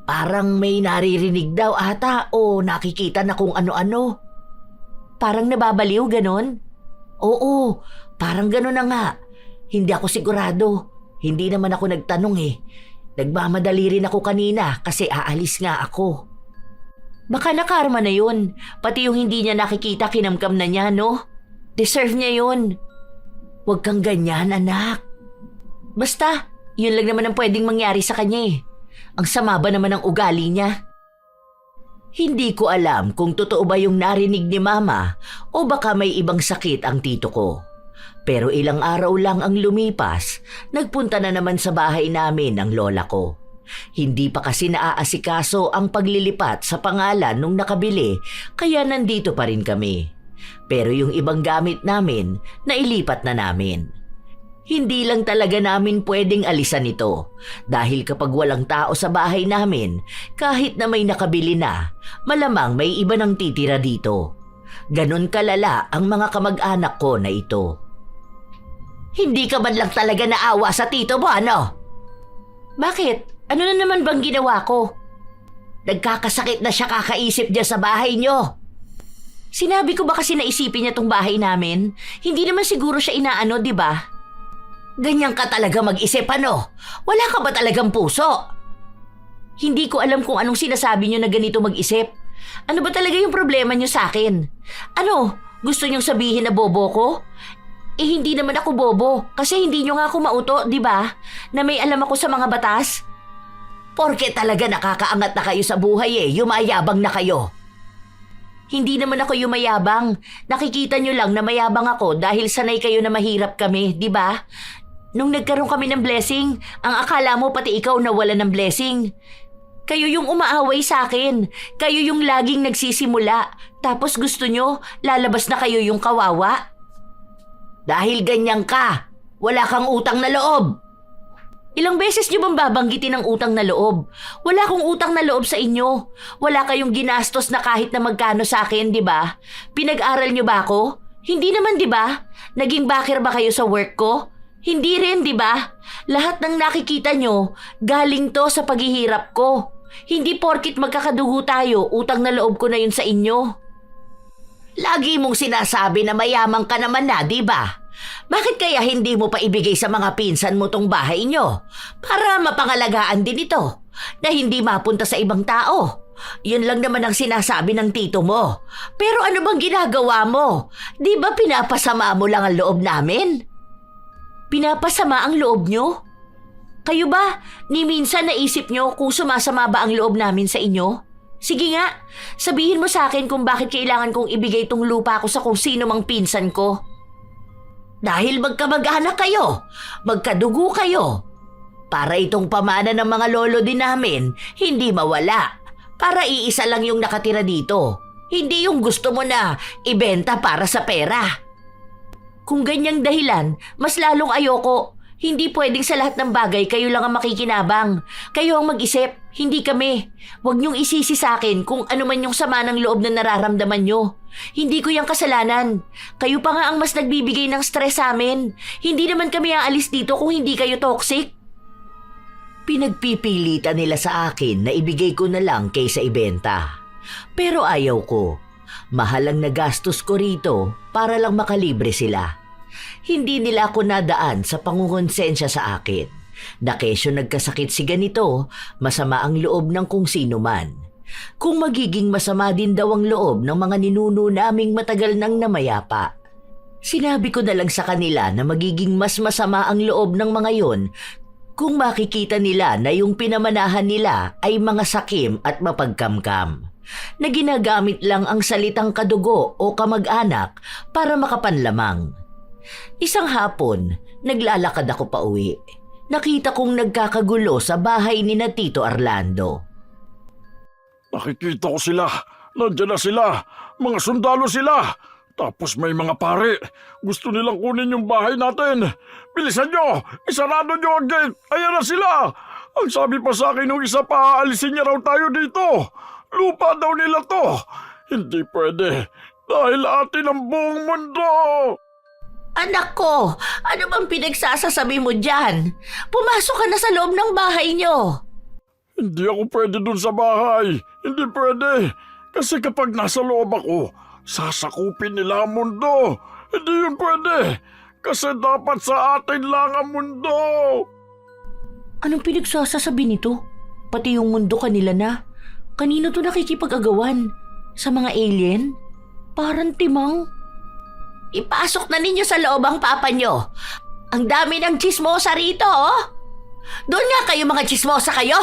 Parang may naririnig daw ata o nakikita na kung ano-ano. Parang nababaliw, ganon? Oo, parang ganon na nga. Hindi ako sigurado. Hindi naman ako nagtanong eh. Nagmamadali rin ako kanina kasi aalis nga ako. Baka nakarma na yun. Pati yung hindi niya nakikita kinamkam na niya, no? Deserve niya yun. Huwag kang ganyan, anak. Basta, yun lang naman ang pwedeng mangyari sa kanya eh. Ang sama ba naman ang ugali niya? Hindi ko alam kung totoo ba yung narinig ni Mama o baka may ibang sakit ang tito ko. Pero ilang araw lang ang lumipas, nagpunta na naman sa bahay namin ang lola ko. Hindi pa kasi naaasikaso ang paglilipat sa pangalan nung nakabili kaya nandito pa rin kami. Pero yung ibang gamit namin, nailipat na namin. Hindi lang talaga namin pwedeng alisan ito dahil kapag walang tao sa bahay namin, kahit na may nakabili na, malamang may iba nang titira dito. Ganon kalala ang mga kamag-anak ko na ito. Hindi ka man lang talaga naawa sa tito mo, ano? Bakit? Ano na naman bang ginawa ko? Nagkakasakit na siya kakaisip niya sa bahay niyo. Sinabi ko ba kasi naisipin niya tong bahay namin? Hindi naman siguro siya inaano, di ba? Ganyan ka talaga mag-isip, ano? Wala ka ba talagang puso? Hindi ko alam kung anong sinasabi niyo na ganito mag-isip. Ano ba talaga yung problema niyo sa akin? Ano? Gusto niyong sabihin na bobo ko? Eh hindi naman ako bobo kasi hindi niyo nga ako mauto, di ba? Na may alam ako sa mga batas. Porke talaga nakakaangat na kayo sa buhay eh, yumayabang na kayo. Hindi naman ako yumayabang. Nakikita niyo lang na mayabang ako dahil sanay kayo na mahirap kami, di ba? Nung nagkaroon kami ng blessing, ang akala mo pati ikaw nawala ng blessing. Kayo yung umaaway sa akin. Kayo yung laging nagsisimula. Tapos gusto nyo, lalabas na kayo yung kawawa. Dahil ganyan ka, wala kang utang na loob. Ilang beses nyo bang babanggitin ang utang na loob? Wala akong utang na loob sa inyo. Wala kayong ginastos na kahit na magkano sa akin, di ba? Pinag-aral nyo ba ako? Hindi naman, di ba? Naging backer ba kayo sa work ko? Hindi rin, di ba? Lahat ng nakikita nyo, galing to sa paghihirap ko. Hindi porkit magkakadugo tayo, utang na loob ko na yun sa inyo. Lagi mong sinasabi na mayaman ka naman na, di ba? Bakit kaya hindi mo pa ibigay sa mga pinsan mo tong bahay nyo? Para mapangalagaan din ito, na hindi mapunta sa ibang tao. Yun lang naman ang sinasabi ng tito mo. Pero ano bang ginagawa mo? Di ba pinapasama mo lang ang loob namin? Pinapasama ang loob nyo? Kayo ba, ni minsan naisip nyo kung sumasama ba ang loob namin sa inyo? Sige nga, sabihin mo sa akin kung bakit kailangan kong ibigay tong lupa ko sa kung sino mang pinsan ko. Dahil magkamag-anak kayo, magkadugo kayo. Para itong pamana ng mga lolo din namin, hindi mawala. Para iisa lang yung nakatira dito. Hindi yung gusto mo na ibenta para sa pera. Kung ganyang dahilan, mas lalong ayoko. Hindi pwedeng sa lahat ng bagay kayo lang ang makikinabang. Kayo ang mag-isip, hindi kami. Huwag niyong isisi sa akin kung ano man yung sama ng loob na nararamdaman niyo. Hindi ko yung kasalanan. Kayo pa nga ang mas nagbibigay ng stress sa amin. Hindi naman kami aalis dito kung hindi kayo toxic. Pinagpipilitan nila sa akin na ibigay ko na lang kaysa ibenta. Pero ayaw ko. Mahal ang nagastos ko rito para lang makalibre sila. Hindi nila ako nadaan sa pangungonsensya sa akin. Na kesyo nagkasakit si ganito, masama ang loob ng kung sino man. Kung magiging masama din daw ang loob ng mga ninuno naming matagal nang namayapa. Sinabi ko na lang sa kanila na magiging mas masama ang loob ng mga yon kung makikita nila na yung pinamanahan nila ay mga sakim at mapagkamkam. Na ginagamit lang ang salitang kadugo o kamag-anak para makapanlamang. Isang hapon, naglalakad ako pa uwi. Nakita kong nagkakagulo sa bahay ni na Tito Orlando. Nakikita ko sila. Nandiyan na sila. Mga sundalo sila. Tapos may mga pare. Gusto nilang kunin yung bahay natin. Bilisan nyo! Isarado nyo ang gate! Ayan na sila! Ang sabi pa sa akin nung isa pa, aalisin niya raw tayo dito. Lupa daw nila to. Hindi pwede. Dahil atin ang buong mundo. Anak ko, ano bang pinagsasasabi mo dyan? Pumasok ka na sa loob ng bahay nyo. Hindi ako pwede dun sa bahay. Hindi pwede. Kasi kapag nasa loob ako, sasakupin nila ang mundo. Hindi yun pwede. Kasi dapat sa atin lang ang mundo. Anong pinagsasasabi nito? Pati yung mundo kanila na. Kanino to nakikipag-agawan? Sa mga alien? Parang timang. Ipasok na ninyo sa loob ang papa nyo. Ang dami ng chismosa rito, oh. Doon nga kayo mga chismosa kayo.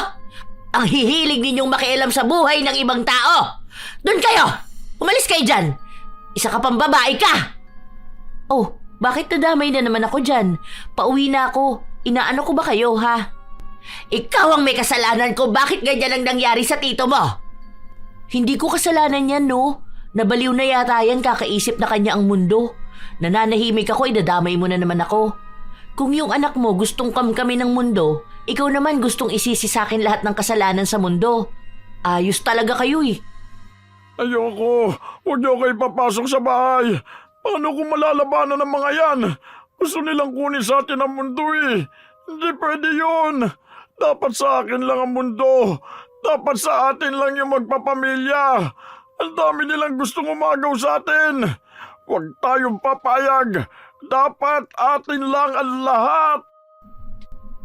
Ang hihilig ninyong makialam sa buhay ng ibang tao. Doon kayo! Umalis kayo dyan! Isa ka pang babae ka! Oh, bakit nadamay na naman ako dyan? Pauwi na ako. Inaano ko ba kayo, ha? Ikaw ang may kasalanan ko. Bakit ganyan ang nangyari sa tito mo? Hindi ko kasalanan yan, no? Nabaliw na yata yan kakaisip na kanya ang mundo. Nananahimik ako, idadamay mo na naman ako. Kung yung anak mo gustong kamkami ng mundo, ikaw naman gustong isisi sa akin lahat ng kasalanan sa mundo. Ayos talaga kayo eh. Ayoko. Huwag niyo kayo papasok sa bahay. Paano kung malalabanan ng mga yan? Gusto nilang kunin sa atin ang mundo eh. Hindi pwede yun. Dapat sa akin lang ang mundo. Dapat sa atin lang yung magpapamilya. Ang dami nilang gustong umagaw sa atin. Huwag tayong papayag. Dapat atin lang ang lahat.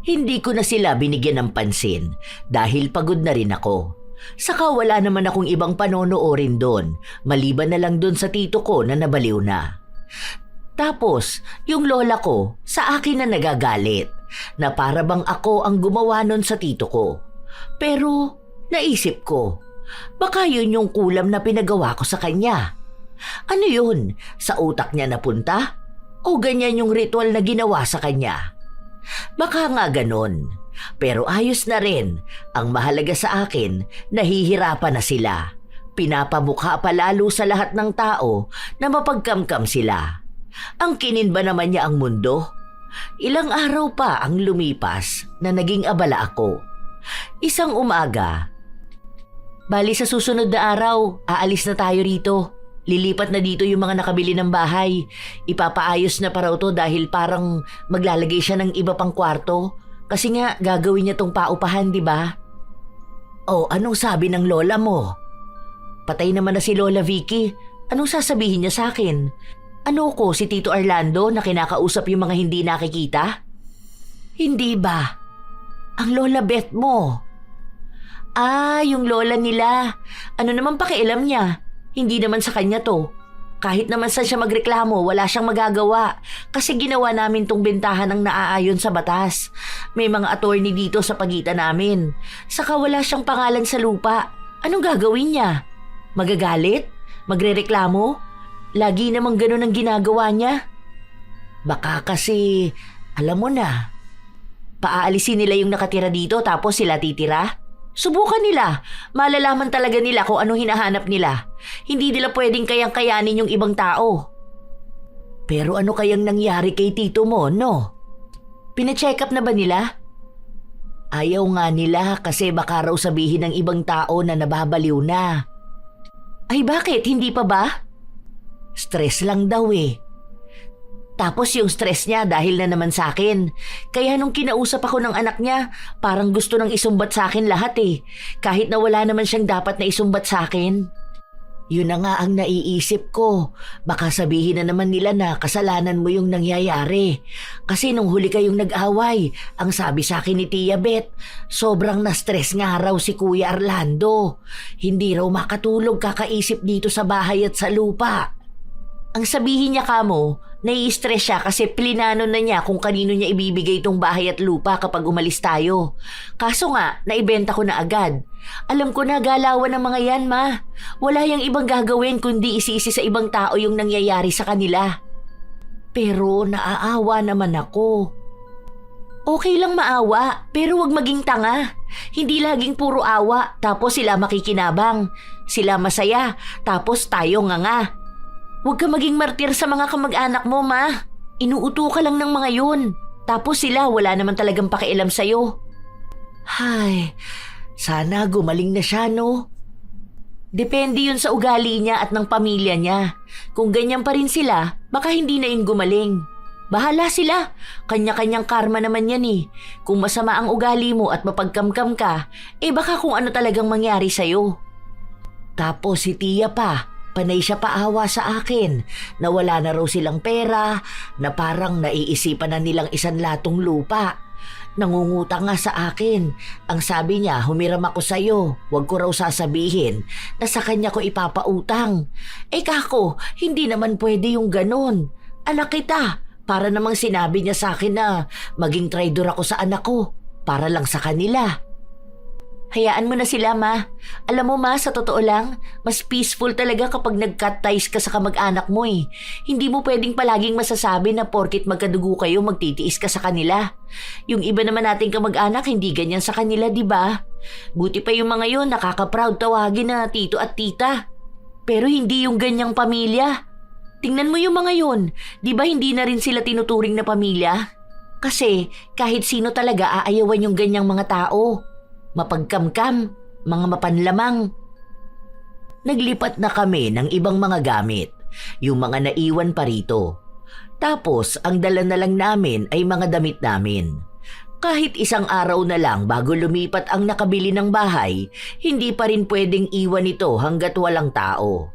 Hindi ko na sila binigyan ng pansin dahil pagod na rin ako. Saka wala naman akong ibang panonoorin doon, maliban na lang doon sa tito ko na nabaliw na. Tapos, yung lola ko sa akin na nagagalit, na para bang ako ang gumawa nun sa tito ko. Pero, naisip ko, baka yun yung kulam na pinagawa ko sa kanya. Ano yun? Sa utak niya napunta? O ganyan yung ritual na ginawa sa kanya? Baka nga ganon. Pero ayos na rin. Ang mahalaga sa akin, nahihirapan na sila. Pinapamukha pa lalo sa lahat ng tao na mapagkamkam sila. Ang kinin ba naman niya ang mundo? Ilang araw pa ang lumipas na naging abala ako. Isang umaga, bali sa susunod na araw, aalis na tayo rito. Lilipat na dito yung mga nakabili ng bahay. Ipapaayos na pa raw to dahil parang maglalagay siya ng iba pang kwarto. Kasi nga gagawin niya tong paupahan, di ba? Oh, anong sabi ng lola mo? Patay naman na si Lola Vicky. Anong sasabihin niya sa akin? Ano ko, si Tito Orlando na kinakausap yung mga hindi nakikita? Hindi ba? Ang Lola Beth mo. Yung lola nila. Ano naman pakialam niya? Hindi naman sa kanya to. Kahit naman saan siya magreklamo, wala siyang magagawa. Kasi ginawa namin tong bentahan ng naaayon sa batas. May mga attorney dito sa pagitan namin. Saka wala siyang pangalan sa lupa. Anong gagawin niya? Magagalit? Magrereklamo? Lagi namang ganun ang ginagawa niya. Baka kasi, alam mo na, paaalisin nila yung nakatira dito tapos sila titira? Subukan nila. Malalaman talaga nila kung ano hinahanap nila. Hindi nila pwedeng kayang-kayanin yung ibang tao. Pero ano kayang nangyari kay tito mo, no? Pina-check up na ba nila? Ayaw nga nila kasi baka raw sabihin ng ibang tao na nababaliw na. Ay bakit? Hindi pa ba? Stress lang daw eh. Tapos yung stress niya dahil na naman sa akin. Kaya nung kinausap ako ng anak niya, parang gusto nang isumbat sa akin lahat eh. Kahit na wala naman siyang dapat na isumbat sa akin. Yun na nga ang naiisip ko. Baka sabihin na naman nila na kasalanan mo yung nangyayari. Kasi nung huli kayong nag-away, ang sabi sa akin ni Tia Beth, sobrang na-stress nga raw si Kuya Orlando. Hindi raw makatulog kakaisip dito sa bahay at sa lupa. Ang sabihin niya kamo, nai-stress siya kasi plinano na niya kung kanino niya ibibigay itong bahay at lupa kapag umalis tayo. Kaso nga, naibenta ko na agad. Alam ko na galawan ng mga yan, ma. Wala yang ibang gagawin kundi isi-isi sa ibang tao yung nangyayari sa kanila. Pero naaawa naman ako. Okay lang maawa, pero wag maging tanga. Hindi laging puro awa, tapos sila makikinabang. Sila masaya, tapos tayo nga. Huwag ka maging martir sa mga kamag-anak mo, ma. Inuuto ka lang ng mga yun. Tapos sila wala naman talagang pakialam sa'yo. Hay, sana gumaling na siya, no? Depende yun sa ugali niya at ng pamilya niya. Kung ganyan pa rin sila, baka hindi na yun gumaling. Bahala sila. Kanya-kanyang karma naman yan eh. Kung masama ang ugali mo at mapagkamkam ka, baka kung ano talagang mangyari sa'yo. Tapos si Tia pa. Panay siya paawa sa akin na wala na raw silang pera, na parang naiisipan na nilang isang latong lupa. Nangungutang nga sa akin. Ang sabi niya, humiram ako sa'yo. Huwag ko raw sasabihin na sa kanya ko ipapautang. Kako, hindi naman pwede yung ganon. Anak kita, para namang sinabi niya sa akin na maging traidor ako sa anak ko, para lang sa kanila. Hayaan mo na sila, ma. Alam mo, ma, sa totoo lang, mas peaceful talaga kapag nag-cut ties ka sa kamag-anak mo eh. Hindi mo pwedeng palaging masasabi na porkit magkadugo kayo, magtitiis ka sa kanila. Yung iba naman nating kamag-anak, hindi ganyan sa kanila, di ba? Buti pa yung mga yun, nakaka-proud tawagin na tito at tita. Pero hindi yung ganyang pamilya. Tingnan mo yung mga yun, di ba hindi na rin sila tinuturing na pamilya? Kasi kahit sino talaga aayawan yung ganyang mga tao. Mapagkamkam, mga mapanlamang. Naglipat na kami ng ibang mga gamit, yung mga naiwan pa rito. Tapos ang dala na lang namin ay mga damit namin. Kahit isang araw na lang bago lumipat ang nakabili ng bahay, hindi pa rin pwedeng iwan ito hanggat walang tao.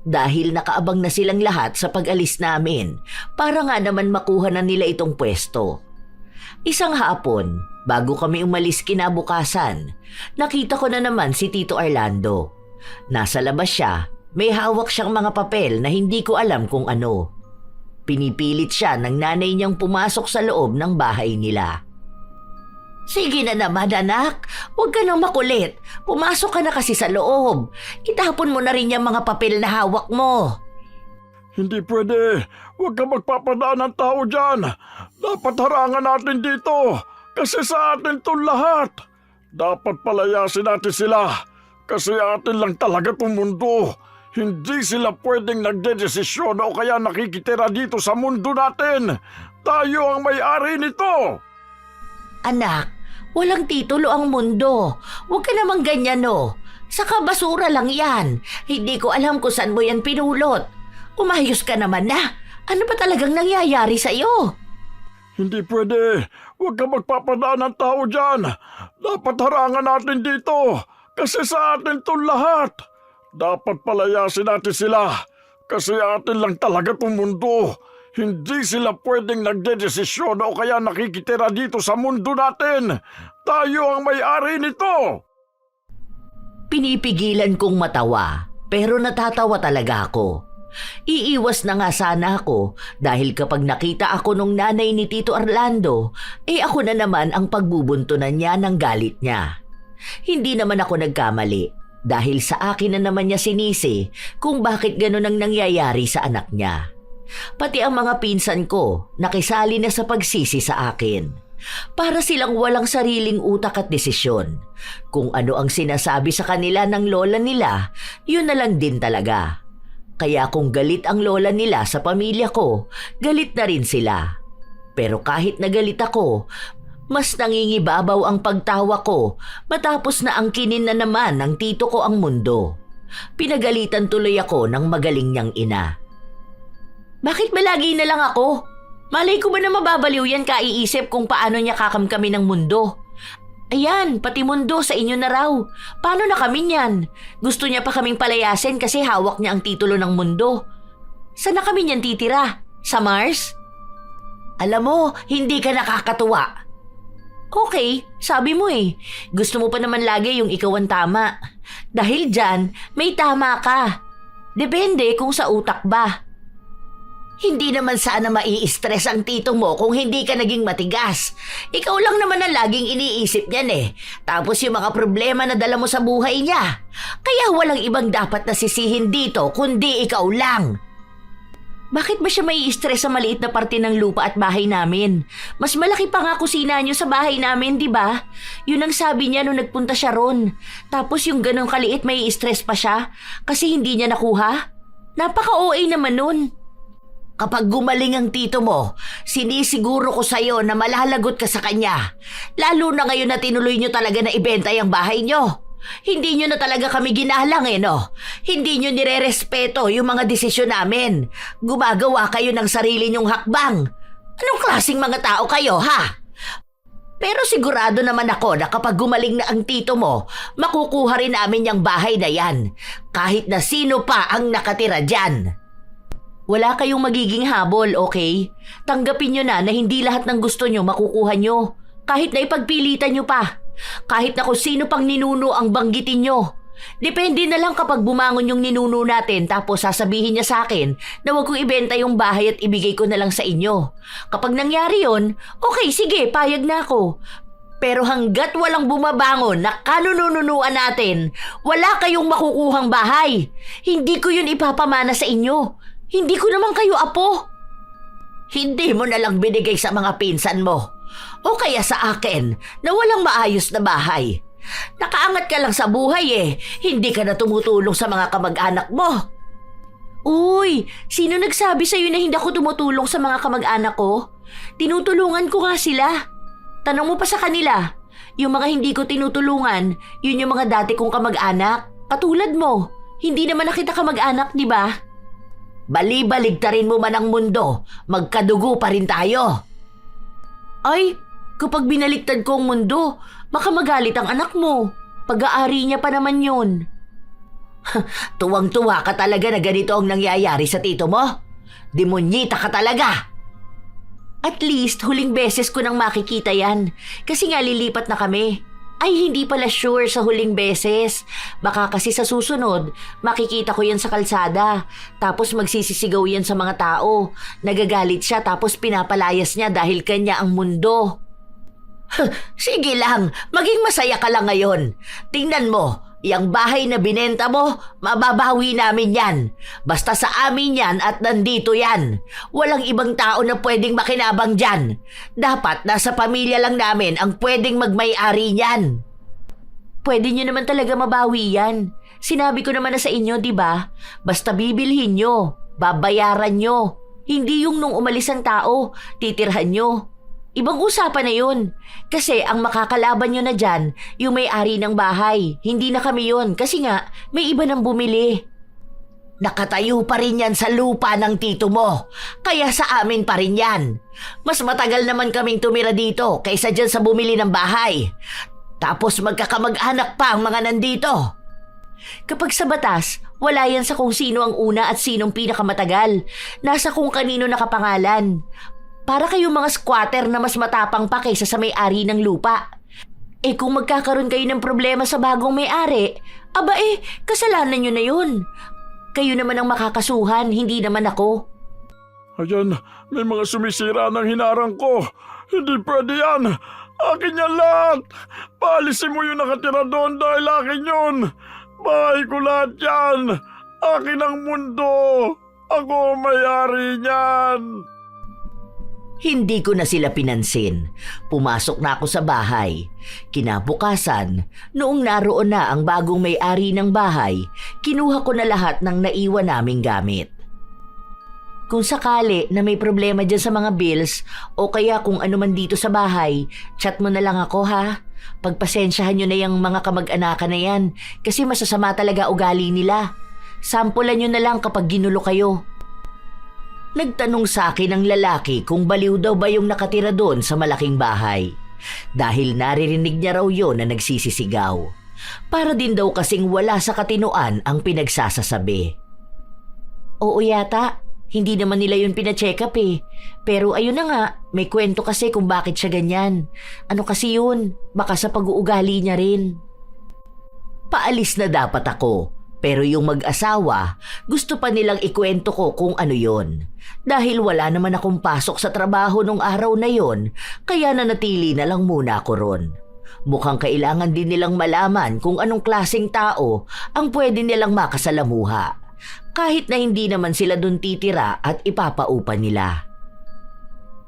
Dahil nakaabang na silang lahat sa pag-alis namin, para nga naman makuha na nila itong pwesto. Isang hapon, bago kami umalis kinabukasan, nakita ko na naman si Tito Orlando. Nasa labas siya, may hawak siyang mga papel na hindi ko alam kung ano. Pinipilit siya ng nanay niyang pumasok sa loob ng bahay nila. Sige na naman, anak. Huwag ka nang makulit. Pumasok ka na kasi sa loob. Itapon mo na rin yung mga papel na hawak mo. Hindi pwede. Huwag ka magpapadaan ng tao dyan. Dapat harangan natin dito. Kasi sa atin to lahat. Dapat palayasin natin sila. Kasi atin lang talaga itong mundo. Hindi sila pwedeng nagdedesisyon o kaya nakikitira dito sa mundo natin. Tayo ang may-ari nito. Anak, walang titulo ang mundo. Huwag ka namang ganyan, no. Saka basura lang yan. Hindi ko alam kung saan mo yan pinulot. Umayos ka naman na. Ano ba talagang nangyayari sa'yo? Hindi pwede. Huwag ka magpapadaan ng tao dyan. Dapat harangan natin dito. Kasi sa atin to lahat. Dapat palayasin natin sila. Kasi atin lang talaga itong mundo. Hindi sila pwedeng nagdedesisyon o kaya nakikitira dito sa mundo natin. Tayo ang may-ari nito. Pinipigilan kong matawa, pero natatawa talaga ako. Iiwas na nga sana ako dahil kapag nakita ako nung nanay ni Tito Orlando, ako na naman ang pagbubuntunan niya ng galit niya. Hindi naman ako nagkamali dahil sa akin na naman niya sinisi kung bakit ganun ang nangyayari sa anak niya. Pati ang mga pinsan ko nakisali na sa pagsisi sa akin. Para silang walang sariling utak at desisyon. Kung ano ang sinasabi sa kanila ng lola nila, yun na lang din talaga. Kaya kung galit ang lola nila sa pamilya ko, galit na rin sila. Pero kahit nagalit ako, mas nangingibabaw ang pagtawa ko matapos na angkinin na naman ng tito ko ang mundo. Pinagalitan tuloy ako ng magaling niyang ina. Bakit ba lagi na lang ako? Malay ko ba na mababaliw yan kaiisip kung paano niya kakamkami ng mundo? Ayan, pati mundo sa inyo na raw. Paano na kami niyan? Gusto niya pa kaming palayasin kasi hawak niya ang titulo ng mundo. Saan na kami niyan titira? Sa Mars? Alam mo, hindi ka nakakatuwa. Okay, sabi mo Gusto mo pa naman lagi yung ikaw ang tama. Dahil dyan, may tama ka. Depende kung sa utak ba. Hindi naman sana mai-stress ang tito mo kung hindi ka naging matigas. Ikaw lang naman ang laging iniisip niyan Tapos yung mga problema na dala mo sa buhay niya. Kaya walang ibang dapat nasisihin dito kundi ikaw lang. Bakit ba siya mai-stress sa maliit na parte ng lupa at bahay namin? Mas malaki pa nga kusina niyo sa bahay namin, di ba? Yun ang sabi niya nung nagpunta siya ron. Tapos yung ganong kaliit mai-stress pa siya kasi hindi niya nakuha? Napaka-OA naman nun. Kapag gumaling ang tito mo, sinisiguro ko sa'yo na malalagot ka sa kanya. Lalo na ngayon na tinuloy nyo talaga na ibenta yung bahay nyo. Hindi nyo na talaga kami ginalang no? Hindi nyo nire-respeto yung mga desisyon namin. Gumagawa kayo ng sarili nyong hakbang. Anong klaseng mga tao kayo, ha? Pero sigurado naman ako na kapag gumaling na ang tito mo, makukuha rin namin yung bahay na yan. Kahit na sino pa ang nakatira dyan. Wala kayong magiging habol, okay? Tanggapin nyo na hindi lahat ng gusto nyo makukuha nyo. Kahit na ipagpilitan nyo pa. Kahit na kung sino pang ninuno ang banggitin nyo. Depende na lang kapag bumangon yung ninuno natin tapos sasabihin niya sa akin na wag kong ibenta yung bahay at ibigay ko na lang sa inyo. Kapag nangyari yon, okay, sige, payag na ako. Pero hanggat walang bumabangon na kanununuan natin, wala kayong makukuhang bahay. Hindi ko yun ipapamana sa inyo. Hindi ko naman kayo apo. Hindi mo na lang binigay sa mga pinsan mo. O kaya sa akin na walang maayos na bahay. Nakaangat ka lang sa buhay Hindi ka na tumutulong sa mga kamag-anak mo. Uy, sino nagsabi sa'yo na hindi ako tumutulong sa mga kamag-anak ko? Tinutulungan ko nga sila. Tanong mo pa sa kanila. Yung mga hindi ko tinutulungan, yun yung mga dati kong kamag-anak. Katulad mo, hindi naman na kita kamag-anak, di ba? Bali-baligtarin mo man ang mundo, magkadugo pa rin tayo. Ay, kapag binaligtad ko ang mundo, baka magalit ang anak mo. Pag-aari niya pa naman yun. Tuwang-tuwa ka talaga na ganito ang nangyayari sa tito mo? Demonyita ka talaga. At least, huling beses ko nang makikita yan. Kasi nga lilipat na kami. Ay, hindi pala sure sa huling beses. Baka kasi sa susunod, makikita ko yan sa kalsada. Tapos magsisisigaw yan sa mga tao. Nagagalit siya tapos pinapalayas niya dahil kanya ang mundo. Sige lang, maging masaya ka lang ngayon. Tingnan mo, yung bahay na binenta mo, mababawi namin yan. Basta sa amin yan at nandito yan. Walang ibang tao na pwedeng makinabang dyan. Dapat nasa pamilya lang namin ang pwedeng magmay-ari niyan. Pwede nyo naman talaga mabawi yan. Sinabi ko naman na sa inyo, di ba? Basta bibilhin nyo, babayaran nyo. Hindi yung nung umalis ang tao, titirhan nyo. Ibang usapan na yun. Kasi ang makakalaban nyo na dyan, yung may-ari ng bahay. Hindi na kami yun kasi nga may iba nang bumili. Nakatayo pa rin yan sa lupa ng tito mo. Kaya sa amin pa rin yan. Mas matagal naman kaming tumira dito kaysa dyan sa bumili ng bahay. Tapos magkakamag-anak pa ang mga nandito. Kapag sa batas, wala yan sa kung sino ang una at sinong pinakamatagal. Nasa kung kanino nakapangalan. Para kayong mga squatter na mas matapang pa kaysa sa may-ari ng lupa. Eh kung magkakaroon kayo ng problema sa bagong may-ari, kasalanan nyo na yun. Kayo naman ang makakasuhan, hindi naman ako. Ayan, may mga sumisira ng hinarang ko. Hindi pwede yan. Akin yan lahat. Paalisin mo yung nakatira doon dahil akin yun. Bahay ko lahat yan. Akin ang mundo. Ako may-ari niyan. Hindi ko na sila pinansin. Pumasok na ako sa bahay. Kinabukasan, noong naroon na ang bagong may-ari ng bahay, kinuha ko na lahat ng naiwan naming gamit. Kung sakali na may problema dyan sa mga bills o kaya kung ano man dito sa bahay, chat mo na lang ako ha. Pagpasensyahan nyo na yung mga kamag-anakan na yan kasi masasama talaga ugali nila. Sampulan nyo na lang kapag ginulo kayo. Nagtanong sa akin ang lalaki kung baliw daw ba yung nakatira doon sa malaking bahay. Dahil naririnig niya raw yon na nagsisisigaw. Para din daw kasing wala sa katinoan ang pinagsasasabi. Oo yata. Hindi naman nila yun pina-check up eh. Pero ayun na nga, may kwento kasi kung bakit siya ganyan. Ano kasi yun? Baka sa pag-uugali niya rin. Paalis na dapat ako. Pero yung mag-asawa, gusto pa nilang ikwento ko kung ano yun. Dahil wala naman akong pasok sa trabaho nung araw na yon, kaya nanatili na lang muna ako ron. Mukhang kailangan din nilang malaman kung anong klaseng tao ang pwede nilang makasalamuha. Kahit na hindi naman sila dun titira at ipapaupa nila.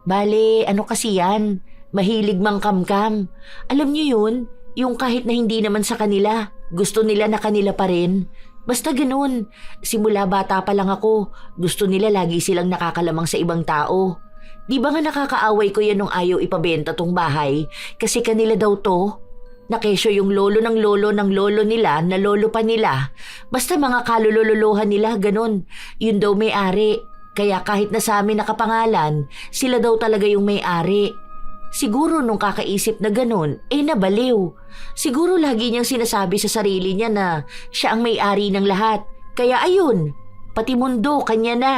Bale, ano kasi yan? Mahilig mang kamkam. Alam niyo yun? Yung kahit na hindi naman sa kanila, gusto nila na kanila pa rin. Basta ganun. Simula bata pa lang ako, gusto nila lagi silang nakakalamang sa ibang tao. Di ba nga nakakaaway ko yan nung ayaw ipabenta tong bahay? Kasi kanila daw to. Nakesyo yung lolo ng lolo nila na lolo pa nila. Basta mga kalululuhan nila, ganun. Yun daw may-ari. Kaya kahit na sa amin nakapangalan, sila daw talaga yung may-ari. Siguro nung kakaisip na ganun, nabaliw. Siguro lagi niyang sinasabi sa sarili niya na siya ang may-ari ng lahat. Kaya ayun, pati mundo, kanya na.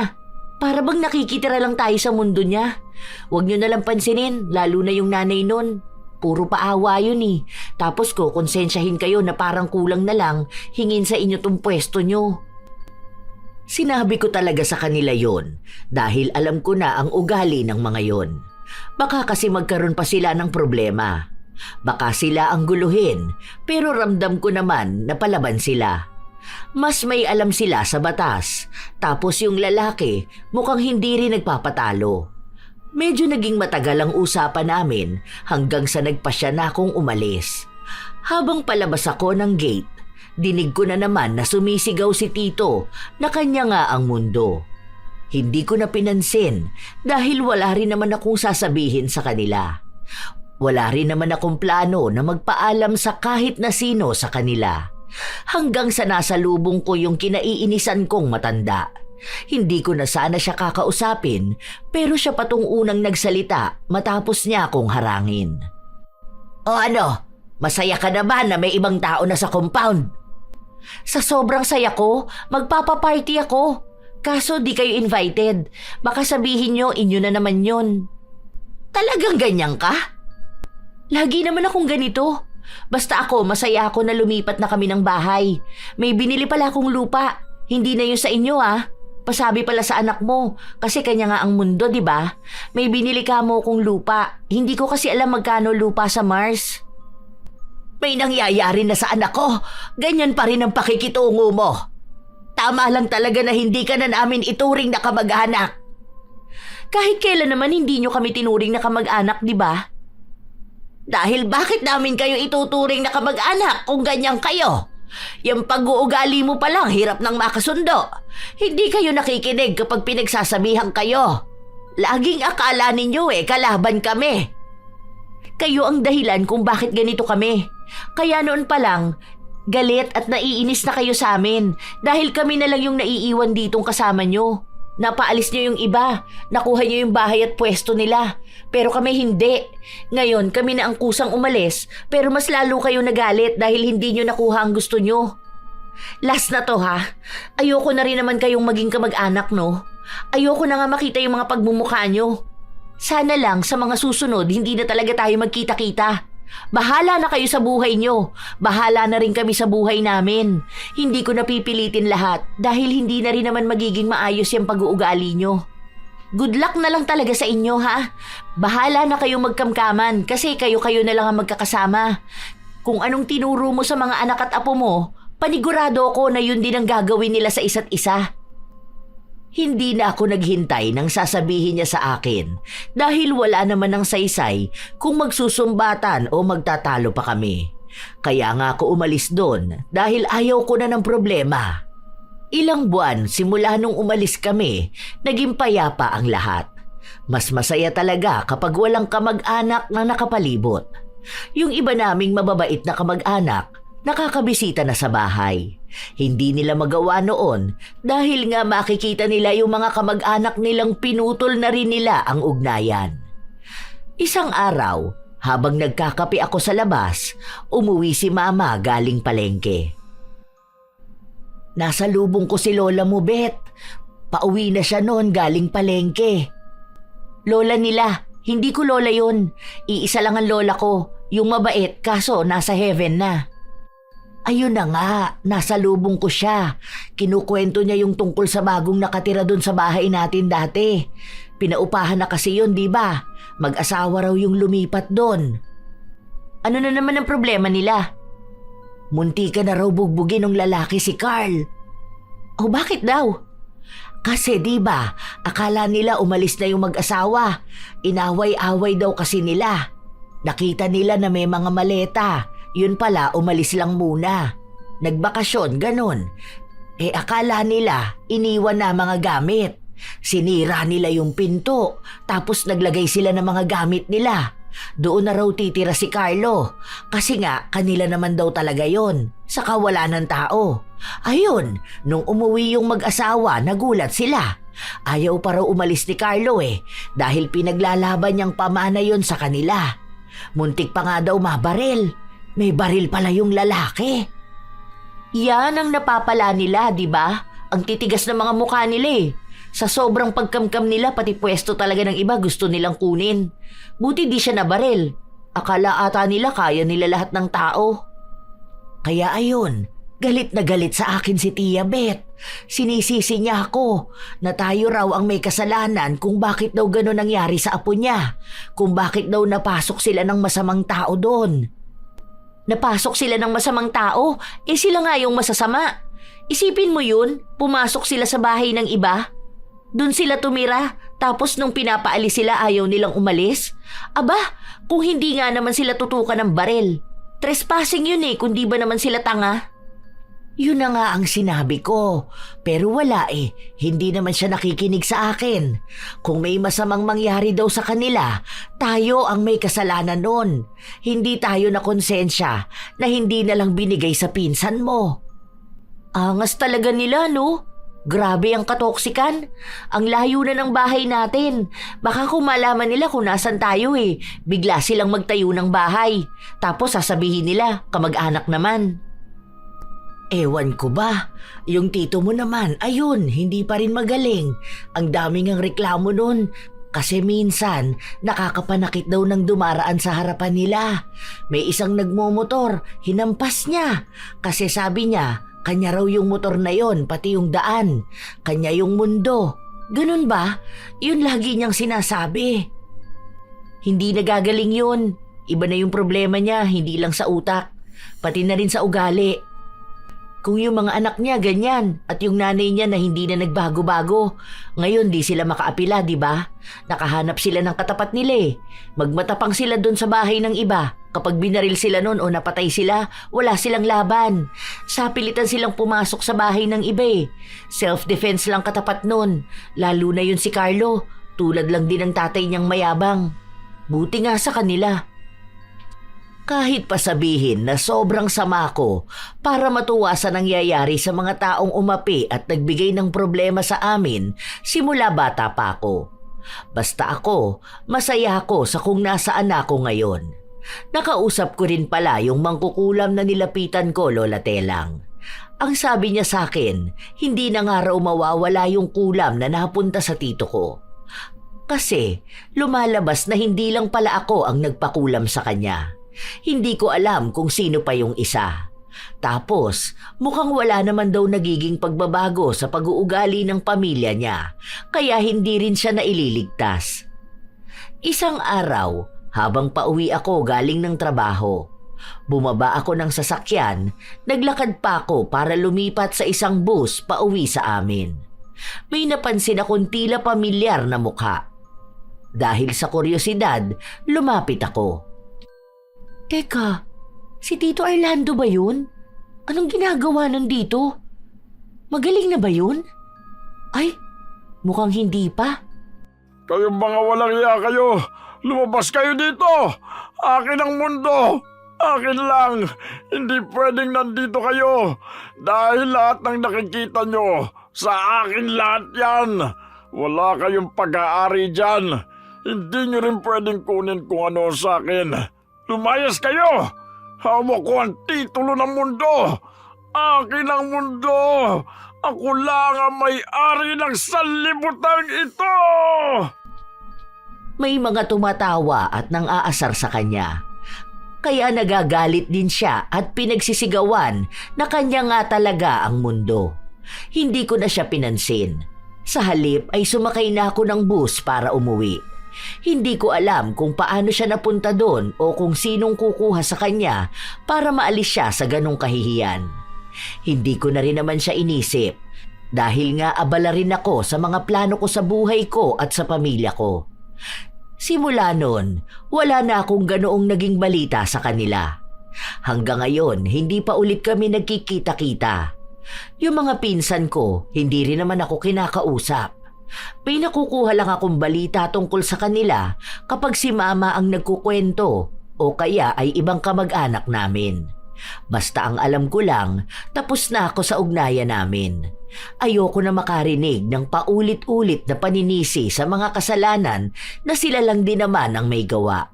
Para bang nakikitira lang tayo sa mundo niya. Huwag niyo nalang pansinin, lalo na yung nanay nun. Puro paawa yun eh. Tapos ko, konsensyahin kayo na parang kulang na lang, hingin sa inyo tong pwesto nyo. Sinabi ko talaga sa kanila yon dahil alam ko na ang ugali ng mga yon. Baka kasi magkaroon pa sila ng problema. Baka sila ang guluhin, pero ramdam ko naman na palaban sila. Mas may alam sila sa batas, tapos yung lalaki mukhang hindi rin nagpapatalo. Medyo naging matagal ang usapan namin hanggang sa nagpasya na akong umalis. Habang palabas ako ng gate, dinig ko na naman na sumisigaw si Tito na kanya nga ang mundo. Hindi ko na pinansin dahil wala rin naman akong sasabihin sa kanila. Wala rin naman akong plano na magpaalam sa kahit na sino sa kanila. Hanggang sa nasalubong ko yung kinaiinisan kong matanda. Hindi ko na sana siya kakausapin pero siya patong unang nagsalita matapos niya akong harangin. O ano, masaya ka na ba na may ibang tao na sa compound? Sa sobrang saya ko, magpapaparty ako. Kaso di kayo invited. Baka sabihin nyo, inyo na naman yun. Talagang ganyan ka? Lagi naman akong ganito. Basta ako, masaya ako na lumipat na kami ng bahay. May binili pala akong lupa. Hindi na yun sa inyo Pasabi pala sa anak mo, kasi kanya nga ang mundo, di ba? May binili ka mo kong lupa. Hindi ko kasi alam magkano lupa sa Mars. May nangyayari na sa anak ko. Ganyan pa rin ang pakikitungo mo. Tama lang talaga na hindi ka na namin ituring na kamag-anak. Kahit kailan naman hindi nyo kami tinuring na kamag-anak, di ba? Dahil bakit namin kayo ituturing na kamag-anak kung ganyan kayo? Yung pag-uugali mo pa lang, hirap nang makasundo. Hindi kayo nakikinig kapag pinagsasabihan kayo. Laging akala ninyo kalaban kami. Kayo ang dahilan kung bakit ganito kami. Kaya noon pa lang, galit at naiinis na kayo sa amin dahil kami na lang yung naiiwan ditong kasama nyo. Napaalis nyo yung iba, nakuha nyo yung bahay at pwesto nila. Pero kami hindi. Ngayon kami na ang kusang umalis pero mas lalo kayo nagalit dahil hindi nyo nakuha ang gusto nyo. Last na to ha. Ayoko na rin naman kayong maging kamag-anak, no? Ayoko na nga makita yung mga pagmumukha nyo. Sana lang sa mga susunod hindi na talaga tayo magkita-kita. Bahala na kayo sa buhay nyo. Bahala na rin kami sa buhay namin. Hindi ko napipilitin lahat dahil hindi na rin naman magiging maayos yung pag-uugali nyo. Good luck na lang talaga sa inyo ha. Bahala na kayong magkamkaman kasi kayo-kayo na lang ang magkakasama. Kung anong tinuro mo sa mga anak at apo mo, panigurado ko na yun din ang gagawin nila sa isa't isa. Hindi na ako naghintay nang sasabihin niya sa akin dahil wala naman ng saysay kung magsusumbatan o magtatalo pa kami. Kaya nga ako umalis doon dahil ayaw ko na ng problema. Ilang buwan simula nung umalis kami, naging payapa ang lahat. Mas masaya talaga kapag walang kamag-anak na nakapalibot. Yung iba naming mababait na kamag-anak, nakakabisita na sa bahay. Hindi nila magawa noon dahil nga makikita nila yung mga kamag-anak nilang pinutol na rin nila ang ugnayan. Isang araw, habang nagkakape ako sa labas, umuwi si Mama galing palengke. Nasa lubong ko si Lola mo, Bet. Pauwi na siya noon galing palengke. Lola nila, hindi ko lola yun. Iisa lang ang lola ko, yung mabait kaso nasa heaven na. Ayun na nga, nasa lubong ko siya. Kinukwento niya yung tungkol sa bagong nakatira doon sa bahay natin dati. Pinaupahan na kasi yun, di ba? Mag-asawa raw yung lumipat doon. Ano na naman ang problema nila? Munti ka na raw bugbugin ng lalaki si Carl. Oh, bakit daw? Kasi di ba, akala nila umalis na yung mag-asawa. Inaway-away daw kasi nila. Nakita nila na may mga maleta. Yun pala, umalis lang muna. Nagbakasyon, ganun. Akala nila, iniwan na mga gamit. Sinira nila yung pinto, tapos naglagay sila ng mga gamit nila. Doon na raw titira si Carlo. Kasi nga, kanila naman daw talaga yon. Saka wala ng tao. Ayun, nung umuwi yung mag-asawa, nagulat sila. Ayaw pa raw umalis ni Carlo dahil pinaglalaban niyang pamana yon sa kanila. Muntik pa nga daw mabaril. May baril pala yung lalaki. Yan ang napapala nila, di ba? Ang titigas ng mga mukha nila Sa sobrang pagkamkam nila, pati pwesto talaga ng iba gusto nilang kunin. Buti di siya nabaril. Akala ata nila kaya nila lahat ng tao. Kaya ayun, galit na galit sa akin si Tia Beth. Sinisisi niya ako na tayo raw ang may kasalanan kung bakit daw gano'n nangyari sa apo niya. Kung bakit daw napasok sila ng masamang tao doon. Napasok sila ng masamang tao, sila nga yung masasama. Isipin mo yun, pumasok sila sa bahay ng iba. Doon sila tumira, tapos nung pinapaalis sila ayaw nilang umalis. Aba, kung hindi nga naman sila tutukan ng baril. Trespassing yun kung di ba naman sila tanga. Yun na nga ang sinabi ko, pero wala hindi naman siya nakikinig sa akin. Kung may masamang mangyari daw sa kanila, tayo ang may kasalanan nun. Hindi tayo na konsensya na hindi na lang binigay sa pinsan mo. Angas talaga nila, no? Grabe ang katoksikan. Ang layo na ng bahay natin. Baka kung malaman nila kung nasan tayo bigla silang magtayo ng bahay. Tapos sasabihin nila, kamag-anak naman. Ewan ko ba, yung tito mo naman, ayun, hindi pa rin magaling. Ang daming ang reklamo nun. Kasi minsan, nakakapanakit daw ng dumaraan sa harapan nila. May isang nagmomotor, hinampas niya. Kasi sabi niya, kanya raw yung motor na yon, pati yung daan. Kanya yung mundo. Ganun ba? Yun lagi niyang sinasabi. Hindi nagagaling yun. Iba na yung problema niya, hindi lang sa utak. Pati na rin sa ugali. Kung yung mga anak niya ganyan at yung nanay niya na hindi na nagbago-bago, ngayon di sila makaapila, di ba? Nakahanap sila ng katapat nila Magmatapang sila doon sa bahay ng iba. Kapag binaril sila noon o napatay sila, wala silang laban. Sapilitan silang pumasok sa bahay ng iba Self-defense lang katapat noon. Lalo na yun si Carlo. Tulad lang din ng tatay niyang mayabang. Buti nga sa kanila. Kahit pa sabihin na sobrang sama ko para matuwa sa nangyayari sa mga taong umapi at nagbigay ng problema sa amin simula bata pa ako. Basta ako, masaya ako sa kung nasaan ako ngayon. Nakausap ko rin pala yung mangkukulam na nilapitan ko, Lola Telang. Ang sabi niya sa akin, hindi na nga raw mawawala yung kulam na napunta sa tito ko. Kasi lumalabas na hindi lang pala ako ang nagpakulam sa kanya. Hindi ko alam kung sino pa yung isa. Tapos mukhang wala naman daw nagiging pagbabago sa pag-uugali ng pamilya niya, kaya hindi rin siya naililigtas. Isang araw, habang pauwi ako galing ng trabaho, bumaba ako ng sasakyan, naglakad pa ako para lumipat sa isang bus pauwi sa amin. May napansin akong tila pamilyar na mukha. Dahil sa kuryosidad, lumapit ako. Teka, si Tito Orlando ba yun? Anong ginagawa nun dito? Magaling na ba yun? Ay, mukhang hindi pa. Kayong mga walang iya kayo, lumabas kayo dito! Akin ang mundo! Akin lang! Hindi pwedeng nandito kayo! Dahil lahat ng nakikita nyo, sa akin lahat yan! Wala kayong pag-aari dyan! Hindi nyo rin pwedeng kunin kung ano sa akin! Lumayas kayo! Hawak ko ang titulo ng mundo! Akin ang mundo! Ako lang ang may-ari ng sanlibutan ito! May mga tumatawa at nang-aasar sa kanya. Kaya nagagalit din siya at pinagsisigawan na kanya nga talaga ang mundo. Hindi ko na siya pinansin. Sa halip ay sumakay na ako ng bus para umuwi. Hindi ko alam kung paano siya napunta doon o kung sinong kukuha sa kanya para maalis siya sa ganong kahihiyan. Hindi ko na rin naman siya inisip dahil nga abala rin ako sa mga plano ko sa buhay ko at sa pamilya ko. Simula noon, wala na akong ganoong naging balita sa kanila. Hanggang ngayon, hindi pa ulit kami nagkikita-kita. Yung mga pinsan ko, hindi rin naman ako kinakausap. May nakukuha lang akong balita tungkol sa kanila kapag si mama ang nagkukwento o kaya ay ibang kamag-anak namin. Basta ang alam ko lang, tapos na ako sa ugnayan namin. Ayoko na makarinig ng paulit-ulit na paninisi sa mga kasalanan na sila lang din naman ang may gawa.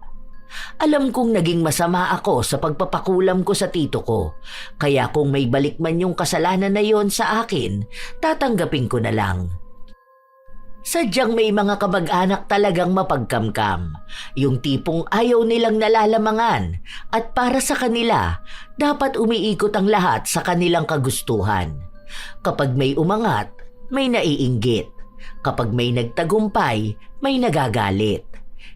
Alam kong naging masama ako sa pagpapakulam ko sa tito ko, kaya kung may balik man yung kasalanan na yon sa akin, tatanggapin ko na lang. Sadyang may mga kamag-anak talagang mapagkamkam, yung tipong ayaw nilang nalalamangan at para sa kanila, dapat umiikot ang lahat sa kanilang kagustuhan. Kapag may umangat, may naiinggit. Kapag may nagtagumpay, may nagagalit.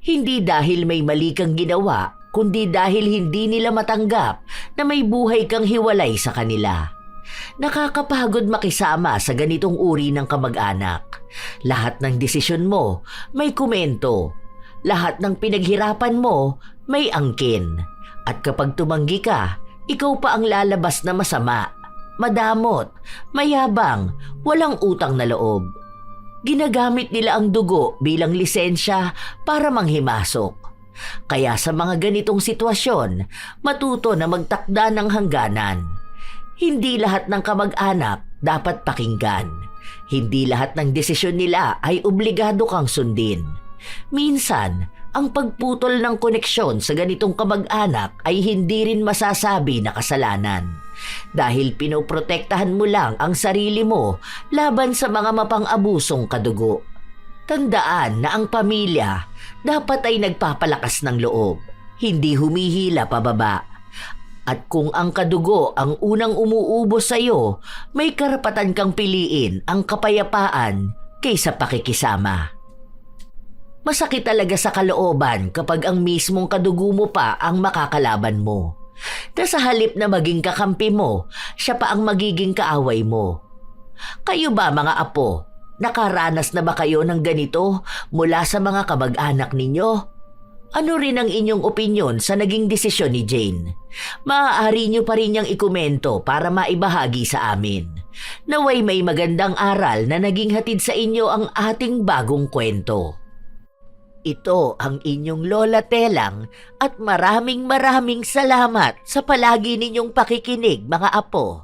Hindi dahil may mali kang ginawa, kundi dahil hindi nila matanggap na may buhay kang hiwalay sa kanila. Nakakapagod makisama sa ganitong uri ng kamag-anak. Lahat ng desisyon mo, may komento. Lahat ng pinaghirapan mo, may angkin. At kapag tumanggi ka, ikaw pa ang lalabas na masama, madamot, mayabang, walang utang na loob. Ginagamit nila ang dugo bilang lisensya para manghimasok. Kaya sa mga ganitong sitwasyon, matuto na magtakda ng hangganan. Hindi lahat ng kamag-anak dapat pakinggan. Hindi lahat ng desisyon nila ay obligado kang sundin. Minsan, ang pagputol ng koneksyon sa ganitong kamag-anak ay hindi rin masasabi na kasalanan. Dahil pinoprotektahan mo lang ang sarili mo laban sa mga mapang-abusong kadugo. Tandaan na ang pamilya dapat ay nagpapalakas ng loob, hindi humihila pababa. At kung ang kadugo ang unang umuubos sa iyo, may karapatan kang piliin ang kapayapaan kaysa pakikisama. Masakit talaga sa kalooban kapag ang mismong kadugo mo pa ang makakalaban mo. Na sa halip na maging kakampi mo, siya pa ang magiging kaaway mo. Kayo ba mga apo, nakaranas na ba kayo ng ganito mula sa mga kamag-anak ninyo? Ano rin ang inyong opinyon sa naging desisyon ni Jane? Maaari niyo pa rin niyang ikomento para maibahagi sa amin. Naway may magandang aral na naging hatid sa inyo ang ating bagong kwento. Ito ang inyong Lola Telang at maraming salamat sa palagi ninyong pakikinig mga apo.